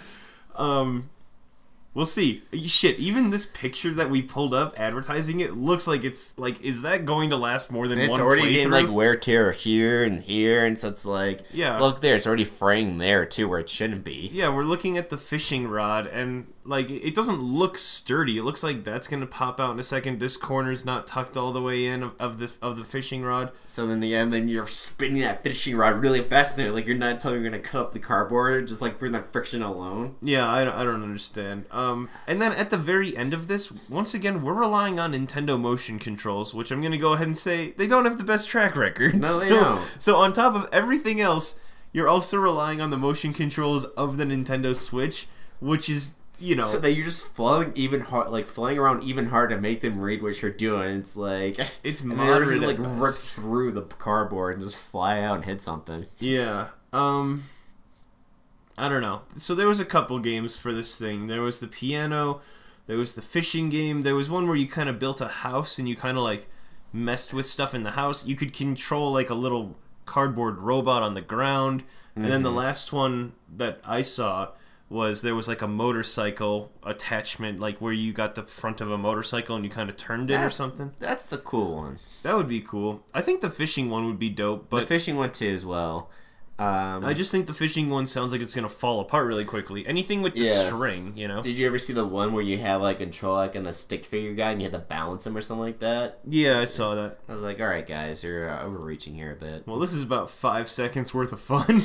[SPEAKER 1] We'll see. Shit, even this picture that we pulled up advertising it looks like it's is that going to last more than one playthrough?
[SPEAKER 2] It's already getting wear tear here, and so it's
[SPEAKER 1] yeah.
[SPEAKER 2] Look there, it's already fraying there too where it shouldn't be.
[SPEAKER 1] Yeah, we're looking at the fishing rod, and it doesn't look sturdy. It looks like that's gonna pop out in a second. This corner's not tucked all the way in of the fishing rod.
[SPEAKER 2] So in the end, then you're spinning that fishing rod really fast, and you're not telling you're gonna cut up the cardboard just for that friction alone.
[SPEAKER 1] Yeah, I don't understand. And then at the very end of this, once again, we're relying on Nintendo motion controls, which I'm gonna go ahead and say they don't have the best track record.
[SPEAKER 2] No, they don't.
[SPEAKER 1] So on top of everything else, you're also relying on the motion controls of the Nintendo Switch, which is
[SPEAKER 2] so that you're just flying around even hard to make them read what you're doing. It's
[SPEAKER 1] it's
[SPEAKER 2] moderate. They rip through the cardboard and just fly out and hit something.
[SPEAKER 1] Yeah. I don't know. So there was a couple games for this thing. There was the piano. There was the fishing game. There was one where you kind of built a house and you kind of messed with stuff in the house. You could control a little cardboard robot on the ground. And then the last one that I saw was there was like a motorcycle attachment, like where you got the front of a motorcycle and you kind of turned it or something.
[SPEAKER 2] That's the cool one.
[SPEAKER 1] That would be cool. I think the fishing one would be dope, but
[SPEAKER 2] the fishing one too as well.
[SPEAKER 1] I just think the fishing one sounds like it's gonna fall apart really quickly. Anything with the string, you know.
[SPEAKER 2] Did you ever see the one where you have like control like in a stick figure guy and you had to balance him or something like that?
[SPEAKER 1] Yeah, I saw that.
[SPEAKER 2] I was like, all right, guys, you're overreaching here a bit.
[SPEAKER 1] Well, this is about 5 seconds worth of fun.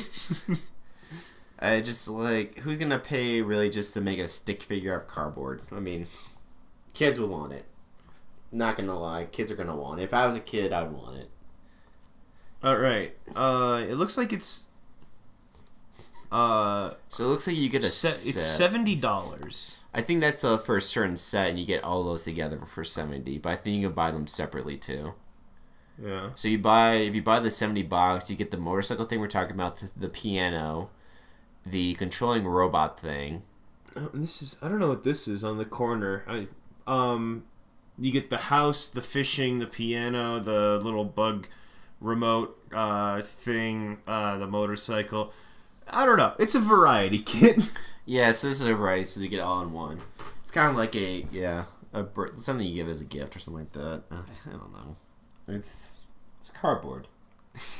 [SPEAKER 2] I just like, who's gonna pay really just to make a stick figure out of cardboard? I mean, kids will want it. Not gonna lie, kids are gonna want it. If I was a kid, I would want it.
[SPEAKER 1] All right. It looks like it's.
[SPEAKER 2] So it looks like you get a set.
[SPEAKER 1] It's $70.
[SPEAKER 2] I think that's for a certain set, and you get all those together for $70. But I think you can buy them separately too.
[SPEAKER 1] Yeah.
[SPEAKER 2] So if you buy the $70, you get the motorcycle thing we're talking about, the piano, the controlling robot thing.
[SPEAKER 1] I don't know what this is on the corner. You get the house, the fishing, the piano, the little bug remote thing, the motorcycle. I don't know. It's a variety kit.
[SPEAKER 2] Yeah, so this is a variety, so you get it all in one. It's kind of like something you give as a gift or something like that. I don't know. It's cardboard.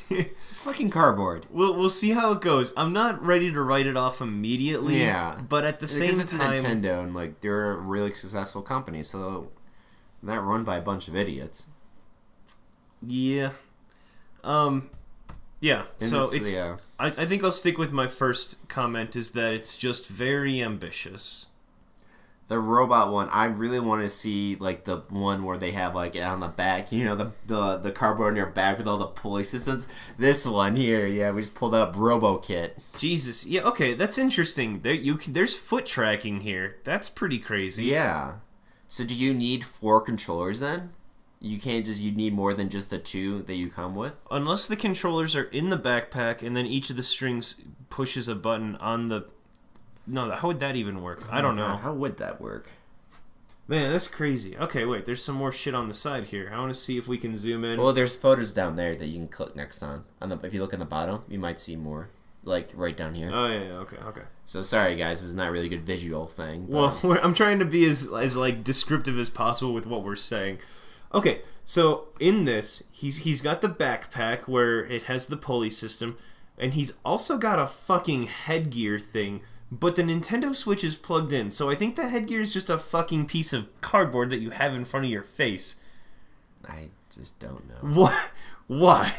[SPEAKER 2] It's fucking cardboard.
[SPEAKER 1] We'll see how it goes. I'm not ready to write it off immediately.
[SPEAKER 2] Yeah,
[SPEAKER 1] but at the same
[SPEAKER 2] it's
[SPEAKER 1] time,
[SPEAKER 2] Nintendo, and like they're a really successful company, so they're not run by a bunch of idiots.
[SPEAKER 1] Yeah. Yeah.
[SPEAKER 2] And
[SPEAKER 1] so I think I'll stick with my first comment is that it's just very ambitious.
[SPEAKER 2] The robot one, I really want to see like the one where they have like it on the back, you know, the cardboard on your back with all the pulley systems. This one here, yeah, we just pulled up Robo Kit.
[SPEAKER 1] Jesus, yeah, okay, that's interesting. There's foot tracking here. That's pretty crazy.
[SPEAKER 2] Yeah. So do you need 4 controllers then? You need more than just the 2 that you come with?
[SPEAKER 1] Unless the controllers are in the backpack and then each of the strings pushes a button on the... No, how would that even work? I don't know.
[SPEAKER 2] How would that work?
[SPEAKER 1] Man, that's crazy. Okay, wait, there's some more shit on the side here. I want to see if we can zoom in.
[SPEAKER 2] Well, there's photos down there that you can click next on. If you look in the bottom, you might see more. Like, right down here.
[SPEAKER 1] Oh, yeah, okay.
[SPEAKER 2] So, sorry, guys, this is not really a good visual thing.
[SPEAKER 1] But... Well, I'm trying to be as like, descriptive as possible with what we're saying. Okay, so in this, he's got the backpack where it has the pulley system, and he's also got a fucking headgear thing, but the Nintendo Switch is plugged in, so I think the headgear is just a fucking piece of cardboard that you have in front of your face.
[SPEAKER 2] I just don't know.
[SPEAKER 1] What? Why?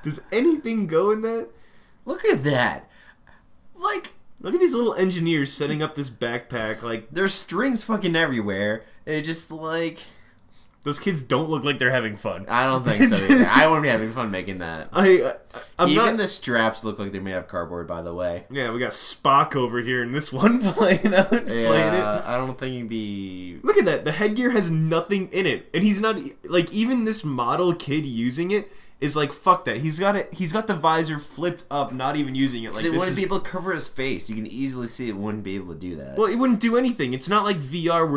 [SPEAKER 1] Does anything go in that?
[SPEAKER 2] Look at that! Like...
[SPEAKER 1] Look at these little engineers setting up this backpack, like...
[SPEAKER 2] There's strings fucking everywhere. They're just like...
[SPEAKER 1] Those kids don't look like they're having fun.
[SPEAKER 2] I don't think so either. I wouldn't be having fun making that. Even the straps look like they're made of cardboard, by the way.
[SPEAKER 1] Yeah, we got Spock over here in this one playing it.
[SPEAKER 2] I don't think he'd be...
[SPEAKER 1] Look at that. The headgear has nothing in it. And he's not... Like, even this model kid using it is like, fuck that. He's got the visor flipped up, not even using it. Like,
[SPEAKER 2] so it wouldn't be able to cover his face. You can easily see it wouldn't be able to do that.
[SPEAKER 1] Well, it wouldn't do anything. It's not like VR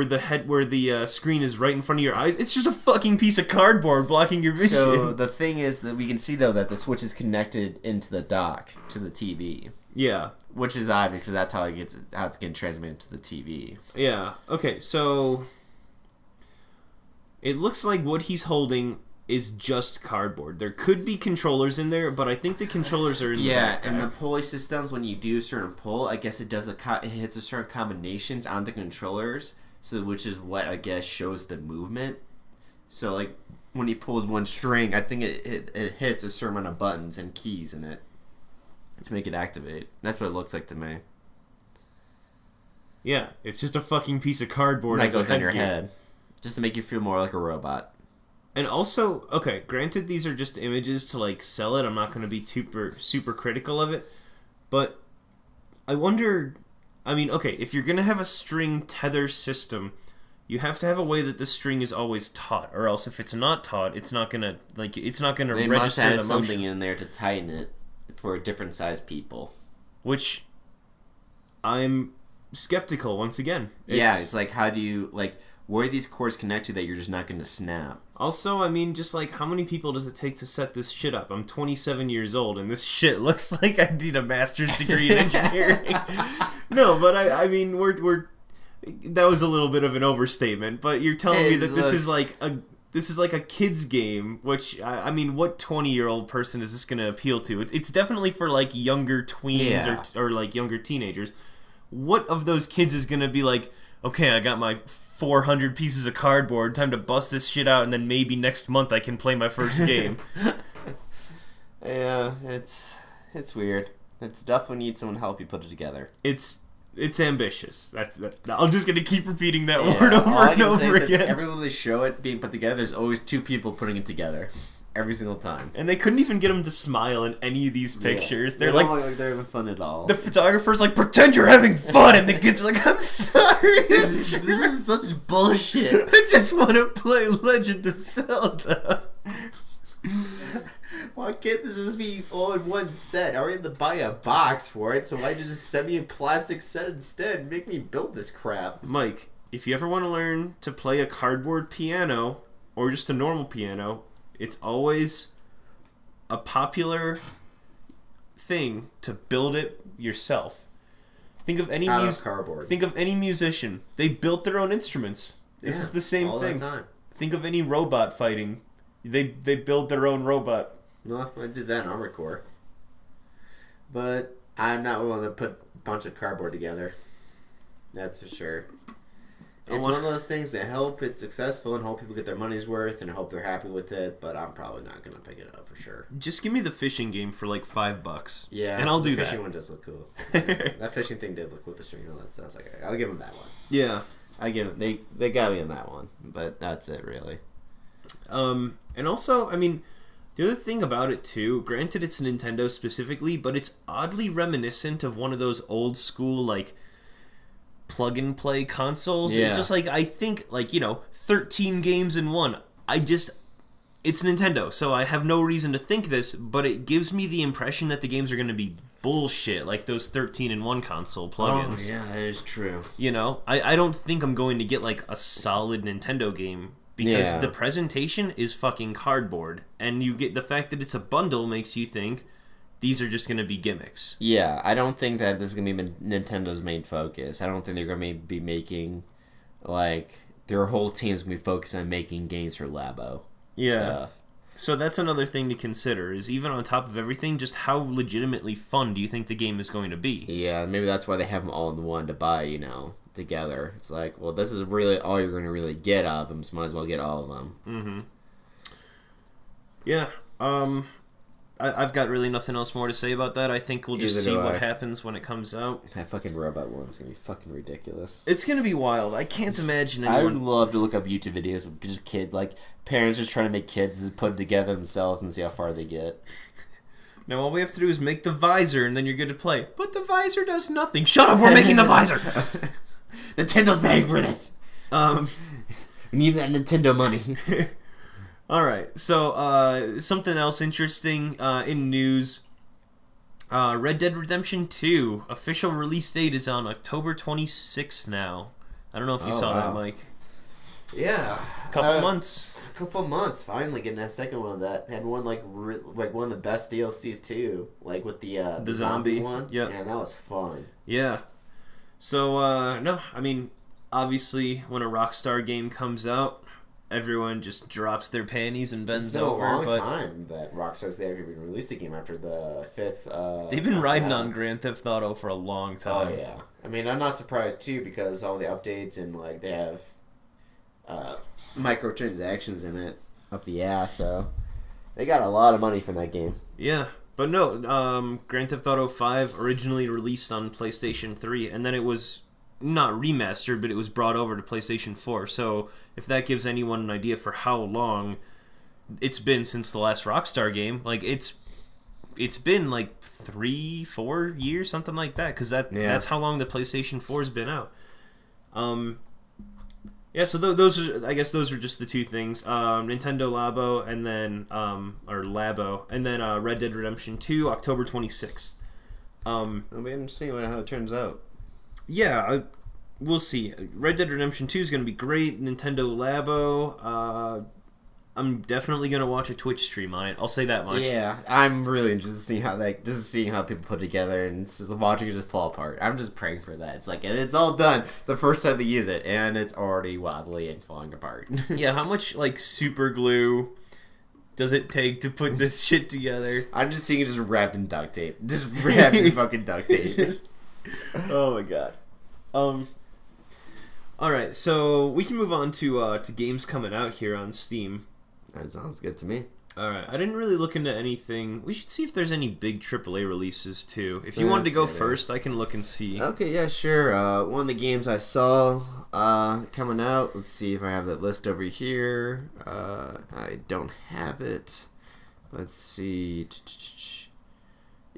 [SPEAKER 1] where the screen is right in front of your eyes. It's just a fucking piece of cardboard blocking your vision.
[SPEAKER 2] So the thing is that we can see though that the Switch is connected into the dock to the TV.
[SPEAKER 1] Yeah.
[SPEAKER 2] Which is obvious because that's how it's getting transmitted to the TV.
[SPEAKER 1] Yeah. Okay. So it looks like what he's holding is just cardboard. There could be controllers in there, but I think the controllers are in the backpack.
[SPEAKER 2] And the pulley systems, when you do a certain pull, I guess it hits a certain combinations on the controllers, so which is what I guess shows the movement. So like when he pulls one string, I think it hits a certain amount of buttons and keys in it to make it activate. That's what it looks like to me.
[SPEAKER 1] Yeah, it's just a fucking piece of cardboard
[SPEAKER 2] that goes on your head, just to make you feel more like a robot.
[SPEAKER 1] And also, okay, granted these are just images to like sell it. I'm not going to be super critical of it. But I wonder, I mean, okay, if you're going to have a string tether system, you have to have a way that the string is always taut, or else if it's not taut, it's not going to register the motions.
[SPEAKER 2] They must have something in there to tighten it for different size people.
[SPEAKER 1] Which I'm skeptical once again.
[SPEAKER 2] It's like, how do you, like, where do these cords connect to that you're just not going to snap?
[SPEAKER 1] Also, I mean, just like, how many people does it take to set this shit up? I'm 27 years old, and this shit looks like I need a master's degree in engineering. No, but I mean, that was a little bit of an overstatement. But you're telling me that this is like a kid's game, which I mean, what 20-year-old person is this going to appeal to? It's definitely for like younger tweens or like younger teenagers. What of those kids is going to be like, okay, I got my 400 pieces of cardboard, time to bust this shit out, and then maybe next month I can play my first game.
[SPEAKER 2] Yeah, it's weird. It's definitely need someone to help you put it together.
[SPEAKER 1] It's ambitious. I'm just gonna keep repeating that word over and over again.
[SPEAKER 2] Every time they show it being put together, there's always two people putting it together. Every single time.
[SPEAKER 1] And they couldn't even get them to smile in any of these pictures.
[SPEAKER 2] Yeah. They don't look like they're having fun at all.
[SPEAKER 1] The photographer's like, pretend you're having fun, and the kids are like, I'm sorry.
[SPEAKER 2] This is such bullshit.
[SPEAKER 1] I just want to play Legend of Zelda.
[SPEAKER 2] Why can't this just be all in one set? I already had to buy a box for it, so why just send me a plastic set instead and make me build this crap?
[SPEAKER 1] Mike, if you ever want to learn to play a cardboard piano, or just a normal piano, it's always a popular thing to build it yourself. Think of any musician. They built their own instruments. This is the same thing. The time. Think of any robot fighting. They build their own robot.
[SPEAKER 2] Well, I did that in Armored Core. But I'm not willing to put a bunch of cardboard together. That's for sure. It's one of those things that help it successful and hope people get their money's worth and hope they're happy with it, but I'm probably not going to pick it up for sure.
[SPEAKER 1] Just give me the fishing game for like $5.
[SPEAKER 2] Yeah,
[SPEAKER 1] and I'll do that.
[SPEAKER 2] The fishing one does look cool. Yeah, that fishing thing did look with the string and all that stuff. Like, I'll give them that one.
[SPEAKER 1] Yeah.
[SPEAKER 2] I give them, they got me in that one, but that's it really.
[SPEAKER 1] And also, I mean, the other thing about it too, granted it's Nintendo specifically, but it's oddly reminiscent of one of those old school like plug and play consoles.
[SPEAKER 2] Yeah.
[SPEAKER 1] It's just like, I think, like, 13 games in one. It's Nintendo, so I have no reason to think this, but it gives me the impression that the games are going to be bullshit, like those 13 in one console plugins.
[SPEAKER 2] Oh yeah, that is true.
[SPEAKER 1] I don't think I'm going to get like a solid Nintendo game because the presentation is fucking cardboard, and you get the fact that it's a bundle makes you think these are just going to be gimmicks.
[SPEAKER 2] Yeah, I don't think that this is going to be Nintendo's main focus. I don't think they're going to be making, like, their whole team's going to be focused on making games for Labo stuff.
[SPEAKER 1] So that's another thing to consider, is even on top of everything, just how legitimately fun do you think the game is going to be?
[SPEAKER 2] Yeah, maybe that's why they have them all in one to buy, together. It's like, well, this is really all you're going to really get out of them, so might as well get all of them.
[SPEAKER 1] Mm-hmm. Yeah, I've got really nothing else more to say about that. I think we'll just see what happens when it comes out.
[SPEAKER 2] That fucking robot one is going to be fucking ridiculous.
[SPEAKER 1] It's going to be wild. I can't imagine anyone...
[SPEAKER 2] I would love to look up YouTube videos of just kids, like, parents just trying to make kids put it together themselves and see how far they get.
[SPEAKER 1] Now all we have to do is make the visor and then you're good to play. But the visor does nothing. Shut up, we're making the visor!
[SPEAKER 2] Nintendo paying for this! We need that Nintendo money.
[SPEAKER 1] Alright, so something else interesting in news. Red Dead Redemption 2 official release date is on October 26th now. I don't know if you saw that, Mike.
[SPEAKER 2] Yeah.
[SPEAKER 1] Couple months.
[SPEAKER 2] A couple months, finally getting that second one of that. Had one like one of the best DLCs too, like with the zombie one.
[SPEAKER 1] Yeah,
[SPEAKER 2] and that was fun.
[SPEAKER 1] Yeah. So no, I mean, obviously when a Rockstar game comes out, everyone just drops their panties and bends over.
[SPEAKER 2] It's been a long time that Rockstar's actually released a game after the fifth.
[SPEAKER 1] They've been riding on Grand Theft Auto for a long time.
[SPEAKER 2] Oh yeah, I mean, I'm not surprised too because all the updates and like they have microtransactions in it up the ass, so they got a lot of money from that game.
[SPEAKER 1] Yeah, but no, Grand Theft Auto 5 originally released on PlayStation 3, and then it was not remastered, but it was brought over to PlayStation 4. So if that gives anyone an idea for how long it's been since the last Rockstar game, like it's been like 3-4 years, something like that, because that's how long the PlayStation 4 has been out. Yeah, so those are just the two things. Nintendo Labo and then Red Dead Redemption 2, October 26th.
[SPEAKER 2] It'll be interesting how it turns out.
[SPEAKER 1] Yeah, we'll see. Red Dead Redemption 2 is going to be great. Nintendo Labo. I'm definitely going to watch a Twitch stream on it. I'll say that much.
[SPEAKER 2] Yeah, I'm really interested in seeing how people put it together and just watching it just fall apart. I'm just praying for that. It's like, and it's all done the first time they use it, and it's already wobbly and falling apart.
[SPEAKER 1] Yeah, how much like super glue does it take to put this shit together?
[SPEAKER 2] I'm just seeing it just wrapped in duct tape. Just wrapped in fucking duct tape.
[SPEAKER 1] Oh my god. All right, so we can move on to games coming out here on Steam.
[SPEAKER 2] That sounds good to me.
[SPEAKER 1] All right, I didn't really look into anything. We should see if there's any big AAA releases too. If you wanted to go first, I can look and see.
[SPEAKER 2] Okay, yeah, sure. One of the games I saw coming out. Let's see if I have that list over here. I don't have it. Let's see.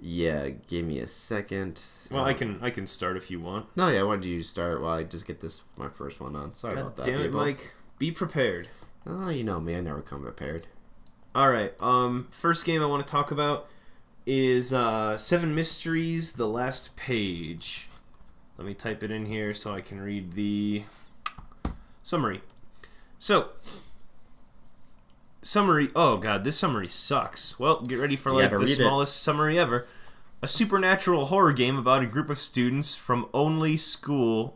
[SPEAKER 2] Yeah, give me a second.
[SPEAKER 1] Well, I can start if you want.
[SPEAKER 2] No, yeah, why don't you start while I just get my first one on. Sorry about that,
[SPEAKER 1] damn it,
[SPEAKER 2] people.
[SPEAKER 1] Mike. Be prepared.
[SPEAKER 2] Oh, you know me, I never come prepared.
[SPEAKER 1] Alright, first game I want to talk about is Seven Mysteries, The Last Page. Let me type it in here so I can read the summary. So, summary, oh god, this summary sucks. Well, get ready for like the smallest summary ever. A supernatural horror game about a group of students from the only school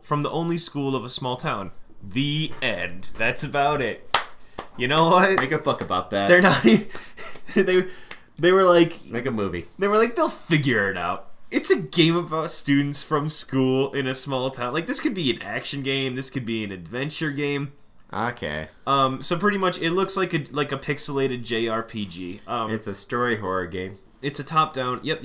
[SPEAKER 1] of a small town. The end. That's about it. You know what?
[SPEAKER 2] Make a book about that.
[SPEAKER 1] They're not. They were like.
[SPEAKER 2] Let's make a movie.
[SPEAKER 1] They were like, they'll figure it out. It's a game about students from school in a small town. Like, this could be an action game. This could be an adventure game.
[SPEAKER 2] Okay.
[SPEAKER 1] So pretty much, it looks like a pixelated JRPG.
[SPEAKER 2] It's a story horror game.
[SPEAKER 1] It's a top-down. Yep.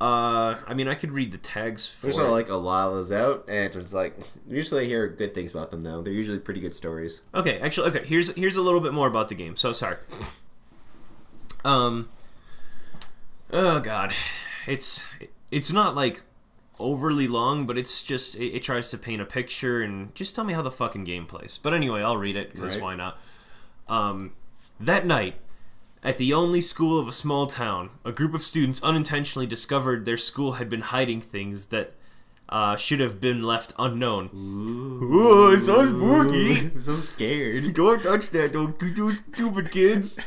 [SPEAKER 1] I mean, I could read the tags for
[SPEAKER 2] There's like a lot of those out, and it's like usually I hear good things about them though. They're usually pretty good stories.
[SPEAKER 1] Okay, actually, here's a little bit more about the game. So sorry. Oh god, it's not like overly long, but it's just it tries to paint a picture and just tell me how the fucking game plays. But anyway, I'll read it because why not? That night, at the only school of a small town, a group of students unintentionally discovered their school had been hiding things that should have been left unknown. Ooh, it's so spooky.
[SPEAKER 2] I'm so scared.
[SPEAKER 1] Don't touch that, don't do stupid kids.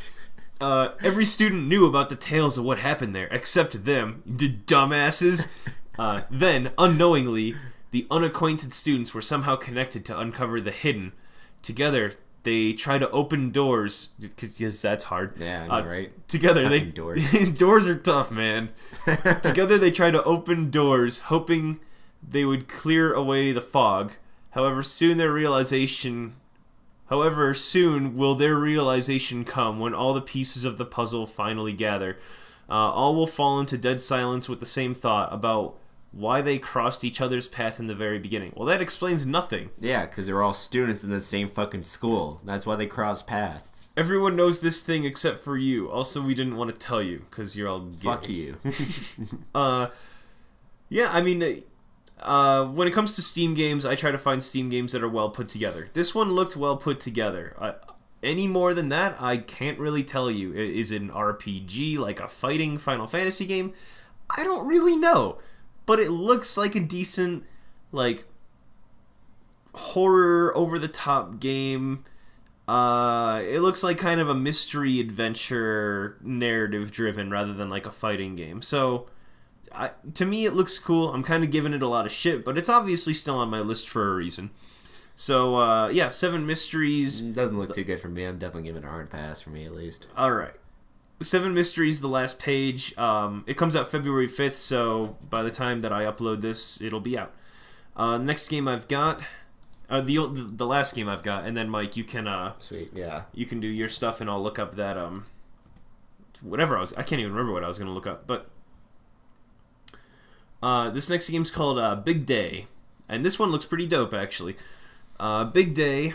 [SPEAKER 1] Every student knew about the tales of what happened there, except them, the dumbasses. Then, unknowingly, the unacquainted students were somehow connected to uncover the hidden. Together, they try to open doors, because that's hard.
[SPEAKER 2] Yeah, I know, right?
[SPEAKER 1] Together, doors are tough, man. Together, they try to open doors, hoping they would clear away the fog. However, soon will their realization come when all the pieces of the puzzle finally gather. All will fall into dead silence with the same thought about why they crossed each other's path in the very beginning. Well, that explains nothing.
[SPEAKER 2] Yeah, because they're all students in the same fucking school. That's why they crossed paths.
[SPEAKER 1] Everyone knows this thing except for you. Also, we didn't want to tell you, because you're all gay.
[SPEAKER 2] Fuck you.
[SPEAKER 1] Yeah, I mean, when it comes to Steam games, I try to find Steam games that are well put together. This one looked well put together. Any more than that, I can't really tell you. Is it an RPG, like a fighting Final Fantasy game? I don't really know. But it looks like a decent, like, horror, over-the-top game. It looks like kind of a mystery adventure, narrative-driven, rather than like a fighting game. So, to me, it looks cool. I'm kind of giving it a lot of shit, but it's obviously still on my list for a reason. So, yeah, Seven Mysteries.
[SPEAKER 2] It doesn't look too good for me. I'm definitely giving it a hard pass for me, at least.
[SPEAKER 1] Alright. Seven Mysteries, The Last Page. It comes out February 5th, so by the time that I upload this, it'll be out. Next game I've got, the last game I've got, and then Mike, you can
[SPEAKER 2] sweet, yeah,
[SPEAKER 1] you can do your stuff, and I'll look up that whatever I can't even remember what I was gonna look up, but this next game's called Big Day, and this one looks pretty dope actually. Big Day.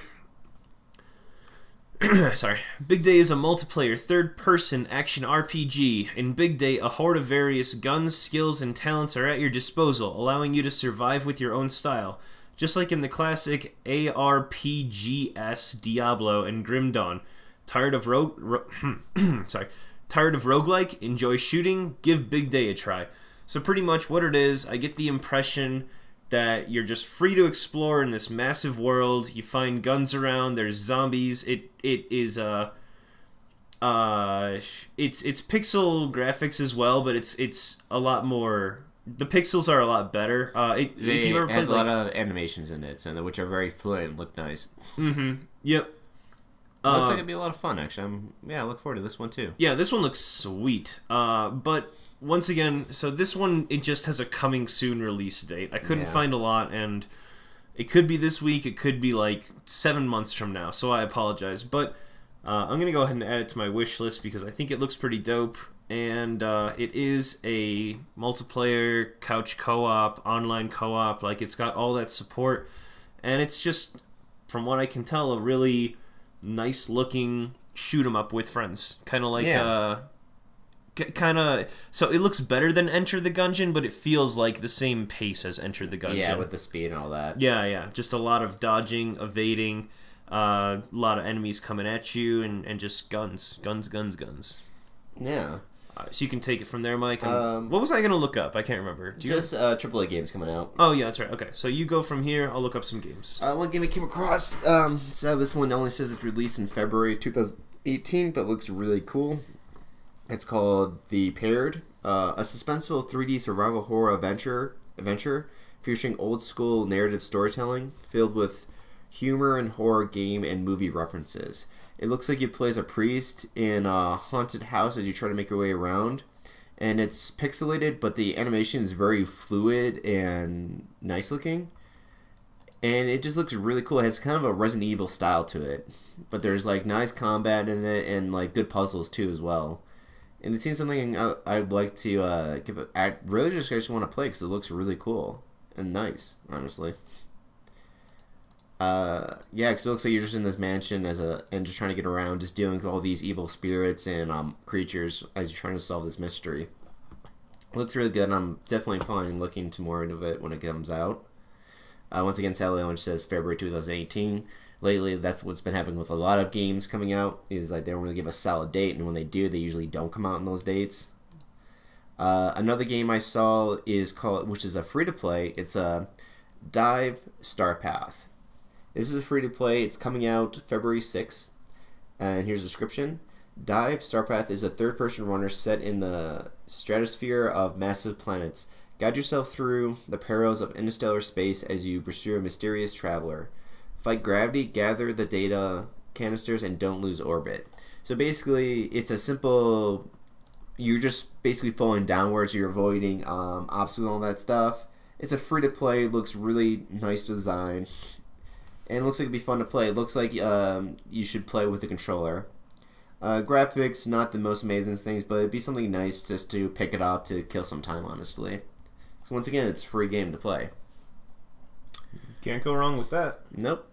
[SPEAKER 1] Sorry. Big Day is a multiplayer, third-person action RPG. In Big Day, a horde of various guns, skills, and talents are at your disposal, allowing you to survive with your own style. Just like in the classic ARPGs Diablo and Grim Dawn. Tired of roguelike? Enjoy shooting? Give Big Day a try. So pretty much what it is, I get the impression that you're just free to explore in this massive world. You find guns around. There's zombies. It is it's pixel graphics as well, but it's a lot more. The pixels are a lot better. If you ever
[SPEAKER 2] It has
[SPEAKER 1] played,
[SPEAKER 2] a lot of animations in it, and which are very fluid and look nice.
[SPEAKER 1] Yep.
[SPEAKER 2] Looks like it'd be a lot of fun, actually. I look forward to this one too.
[SPEAKER 1] Yeah, this one looks sweet. But once again, so this one, it just has a coming soon release date. I couldn't find a lot, and it could be this week. It could be like 7 months from now. So I apologize, but I'm gonna go ahead and add it to my wish list because I think it looks pretty dope. And it is a multiplayer couch co-op, online co-op. Like, it's got all that support, and it's just, from what I can tell, a really nice looking shoot 'em up with friends, kind of like so it looks better than Enter the Gungeon, but it feels like the same pace as Enter the Gungeon.
[SPEAKER 2] Yeah, with the speed and all that.
[SPEAKER 1] Yeah, just a lot of dodging, evading, a lot of enemies coming at you, and just guns.
[SPEAKER 2] Yeah.
[SPEAKER 1] So you can take it from there, Mike. What was I going to look up? I can't remember.
[SPEAKER 2] Just AAA games coming out.
[SPEAKER 1] Oh, yeah, that's right. Okay, so you go from here. I'll look up some games.
[SPEAKER 2] One game I came across. So this one only says it's released in February 2018, but looks really cool. It's called The Paired, a suspenseful 3D survival horror adventure featuring old school narrative storytelling filled with humor and horror game and movie references. It looks like you play as a priest in a haunted house as you try to make your way around. And it's pixelated, but the animation is very fluid and nice looking. And it just looks really cool. It has kind of a Resident Evil style to it. But there's like nice combat in it and like good puzzles too as well. And it seems something I'd like to give it. I really just want to play because it looks really cool and nice, honestly. Because it looks like you're just in this mansion and just trying to get around, just dealing with all these evil spirits and creatures as you're trying to solve this mystery. It looks really good, and I'm definitely planning looking into more into it when it comes out. Once again, sadly, it says February 2018. Lately, that's what's been happening with a lot of games coming out, is like they don't really give a solid date, and when they do, they usually don't come out in those dates. Another game I saw is called, which is a free-to-play, it's a Dive Starpath. This is free to play. It's coming out February 6th. And here's the description. Dive Starpath is a third-person runner set in the stratosphere of massive planets. Guide yourself through the perils of interstellar space as you pursue a mysterious traveler. Fight gravity, gather the data canisters, and don't lose orbit. So basically, it's a simple... You're just basically falling downwards. You're avoiding obstacles and all that stuff. It's a free-to-play. Looks really nice design. And it looks like it'd be fun to play. It looks like you should play with the controller. Graphics, not the most amazing things, but it'd be something nice just to pick it up to kill some time, honestly. So once again, it's a free game to play.
[SPEAKER 1] Can't go wrong with that.
[SPEAKER 2] Nope.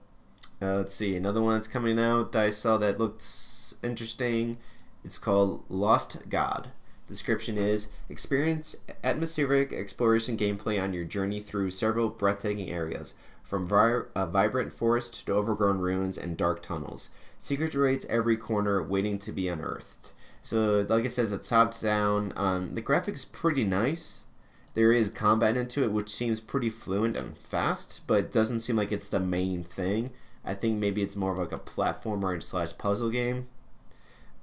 [SPEAKER 2] Let's see, another one that's coming out that I saw that looks interesting. It's called Lost God. The description is, experience atmospheric exploration gameplay on your journey through several breathtaking areas. From a vibrant forest to overgrown ruins and dark tunnels. Secret awaits every corner waiting to be unearthed. So, like I said, it's top down. The graphics pretty nice. There is combat into it, which seems pretty fluent and fast, but it doesn't seem like it's the main thing. I think maybe it's more of like a platformer / puzzle game.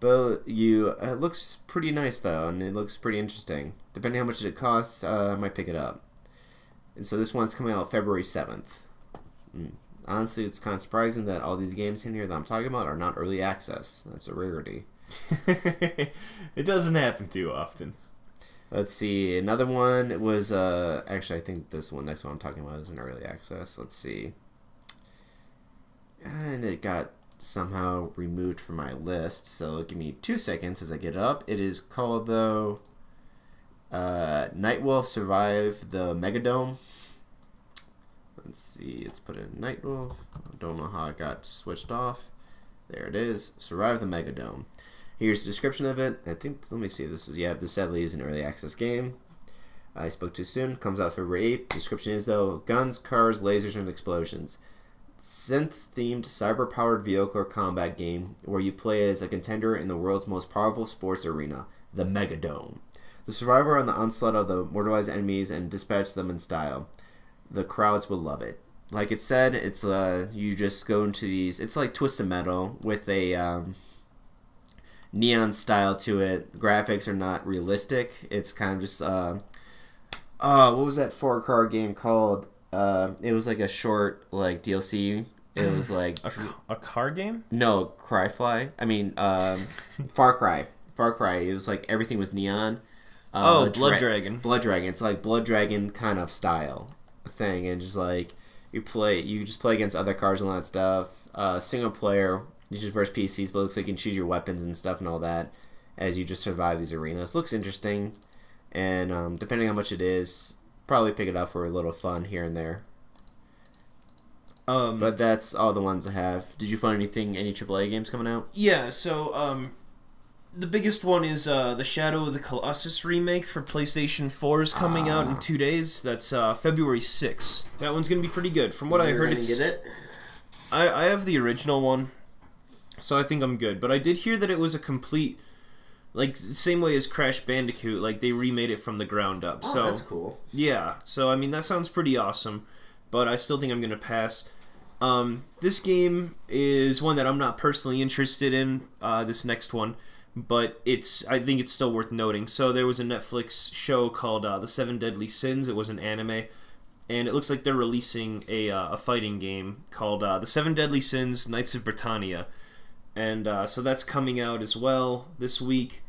[SPEAKER 2] But it looks pretty nice though, and it looks pretty interesting. Depending on how much it costs, I might pick it up. And so this one's coming out February 7th. Honestly, it's kind of surprising that all these games in here that I'm talking about are not early access. That's a rarity.
[SPEAKER 1] It doesn't happen too often.
[SPEAKER 2] Let's see. Another one was... actually, I think this next one I'm talking about is an early access. Let's see. And it got somehow removed from my list, so give me 2 seconds as I get it up. It is called, though... Nightwolf Survive the Megadome. Let's see, let's put in Nightwolf. I don't know how it got switched off. There it is. Survive the Megadome. Here's the description of it. I think, let me see, this sadly is an early access game. I spoke too soon. Comes out February 8th. Description is, though, guns, cars, lasers, and explosions. Synth-themed, cyber-powered vehicle combat game where you play as a contender in the world's most powerful sports arena, the Megadome. The survivor on the onslaught of the mortalized enemies and dispatch them in style. the crowds will love it. Like it said, it's you just go into these. It's like Twisted Metal with a neon style to it. Graphics are not realistic. It's kind of just what was that 4-card game called? It was like a short like DLC. It was like
[SPEAKER 1] a car game?
[SPEAKER 2] No, Cryfly. I mean, Far Cry. Far Cry. It was like everything was neon.
[SPEAKER 1] Blood Dragon.
[SPEAKER 2] Blood Dragon. It's like Blood Dragon kind of style thing, and just like you just play against other cars and all that stuff. Single player, you just versus PCs, but it looks like you can choose your weapons and stuff and all that as you just survive these arenas. Looks interesting, and depending on how much it is, probably pick it up for a little fun here and there. But that's all the ones I have. Did you find any AAA games coming out?
[SPEAKER 1] Yeah, so the biggest one is the Shadow of the Colossus remake for PlayStation 4 is coming out in 2 days. That's February 6th. That one's going to be pretty good. From what I heard,
[SPEAKER 2] get it?
[SPEAKER 1] I have the original one, so I think I'm good. But I did hear that it was a complete, like, same way as Crash Bandicoot, like, they remade it from the ground up.
[SPEAKER 2] Oh,
[SPEAKER 1] so
[SPEAKER 2] that's cool.
[SPEAKER 1] Yeah, so, I mean, that sounds pretty awesome, but I still think I'm going to pass. This game is one that I'm not personally interested in, this next one, but I think it's still worth noting. So there was a Netflix show called The Seven Deadly Sins. It was an anime, and it looks like they're releasing a fighting game called The Seven Deadly Sins: Knights of Britannia, and so that's coming out as well this week.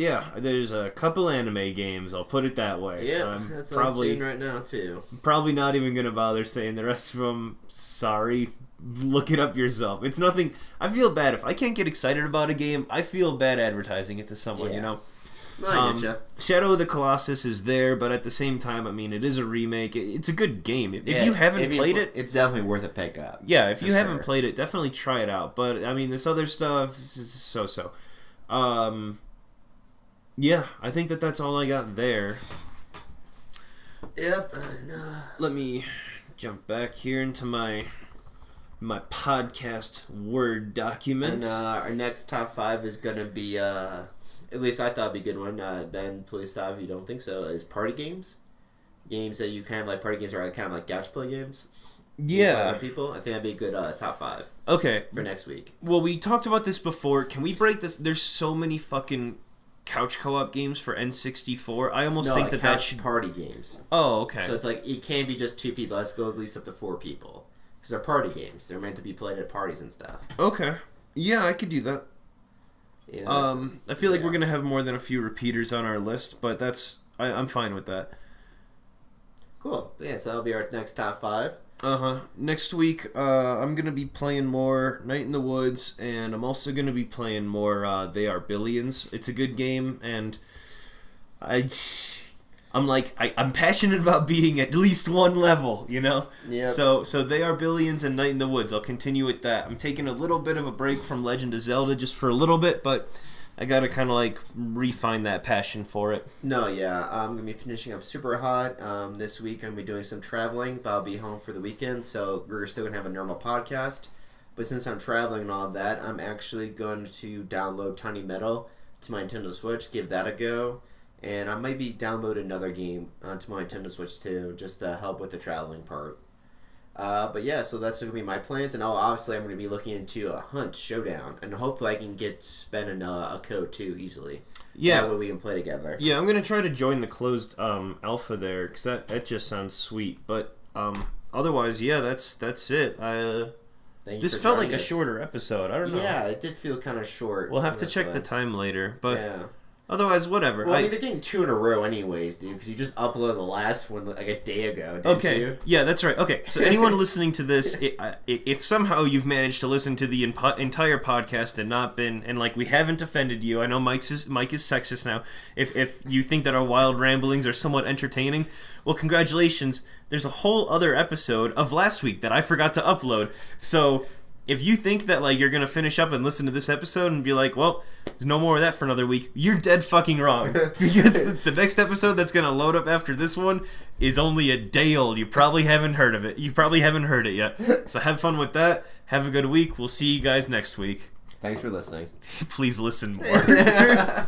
[SPEAKER 1] Yeah, there's a couple anime games, I'll put it that way.
[SPEAKER 2] Yeah, that's what I'm seeing right now, too.
[SPEAKER 1] Probably not even going to bother saying the rest of them. Sorry. Look it up yourself. It's nothing. I feel bad. If I can't get excited about a game, I feel bad advertising it to someone, you know?
[SPEAKER 2] I get ya.
[SPEAKER 1] Shadow of the Colossus is there, but at the same time, I mean, it is a remake. It's a good game. If you haven't played it...
[SPEAKER 2] It's definitely worth a pick up.
[SPEAKER 1] Yeah, if you haven't played it, definitely try it out. But, I mean, this other stuff is so-so. Yeah, I think that's all I got there.
[SPEAKER 2] Yep.
[SPEAKER 1] Let me jump back here into my podcast Word document.
[SPEAKER 2] And our next top 5 is going to be, at least I thought it'd be a good one. Ben, please stop if you don't think so. Is party games. Games that you kind of like, party games are kind of like couch play games.
[SPEAKER 1] Yeah.
[SPEAKER 2] People. I think that'd be a good top 5.
[SPEAKER 1] Okay.
[SPEAKER 2] For next week.
[SPEAKER 1] Well, we talked about this before. Can we break this? There's so many fucking couch co-op games for N64. I almost think
[SPEAKER 2] like
[SPEAKER 1] that should...
[SPEAKER 2] party games.
[SPEAKER 1] Oh, okay.
[SPEAKER 2] So it's like, it can't be just 2 people. Let's go at least up to 4 people. Because they're party games. They're meant to be played at parties and stuff.
[SPEAKER 1] Okay. Yeah, I could do that.
[SPEAKER 2] You know,
[SPEAKER 1] I feel like we're going to have more than a few repeaters on our list, but I'm fine with that.
[SPEAKER 2] Cool. Yeah, so that'll be our next top 5.
[SPEAKER 1] Next week, I'm going to be playing more Night in the Woods, and I'm also going to be playing more They Are Billions. It's a good game, and I'm passionate about beating at least one level, you know?
[SPEAKER 2] Yeah.
[SPEAKER 1] So They Are Billions and Night in the Woods. I'll continue with that. I'm taking a little bit of a break from Legend of Zelda just for a little bit, but I gotta kind of like refine that passion for it.
[SPEAKER 2] No, yeah. I'm going to be finishing up Super Hot. This week I'm going to be doing some traveling, but I'll be home for the weekend, so we're still going to have a normal podcast. But since I'm traveling and all of that, I'm actually going to download Tiny Metal to my Nintendo Switch, give that a go. And I might be download another game onto my Nintendo Switch too, just to help with the traveling part. But yeah, so that's going to be my plans. And obviously I'm going to be looking into a Hunt Showdown. And hopefully I can spend a code too easily.
[SPEAKER 1] Yeah.
[SPEAKER 2] That way we can play together.
[SPEAKER 1] Yeah, I'm going to try to join the closed alpha there, because that just sounds sweet. But otherwise, yeah, that's it. This felt like a shorter episode. I don't know.
[SPEAKER 2] Yeah, it did feel kind of short.
[SPEAKER 1] We'll have to check the time later. But
[SPEAKER 2] yeah.
[SPEAKER 1] Otherwise, whatever.
[SPEAKER 2] Well, I mean, they're getting 2 in a row anyways, dude, because you just uploaded the last one like a day ago, didn't you?
[SPEAKER 1] Yeah, that's right. Okay, so anyone listening to this, if somehow you've managed to listen to the entire podcast and not been, and like we haven't offended you, I know Mike is sexist now, if you think that our wild ramblings are somewhat entertaining, well, congratulations. There's a whole other episode of last week that I forgot to upload, so... If you think that like you're gonna finish up and listen to this episode and be like, well, there's no more of that for another week, you're dead fucking wrong. Because the next episode that's gonna load up after this one is only a day old. You probably haven't heard of it. You probably haven't heard it yet. So have fun with that. Have a good week. We'll see you guys next week.
[SPEAKER 2] Thanks for listening.
[SPEAKER 1] Please listen more.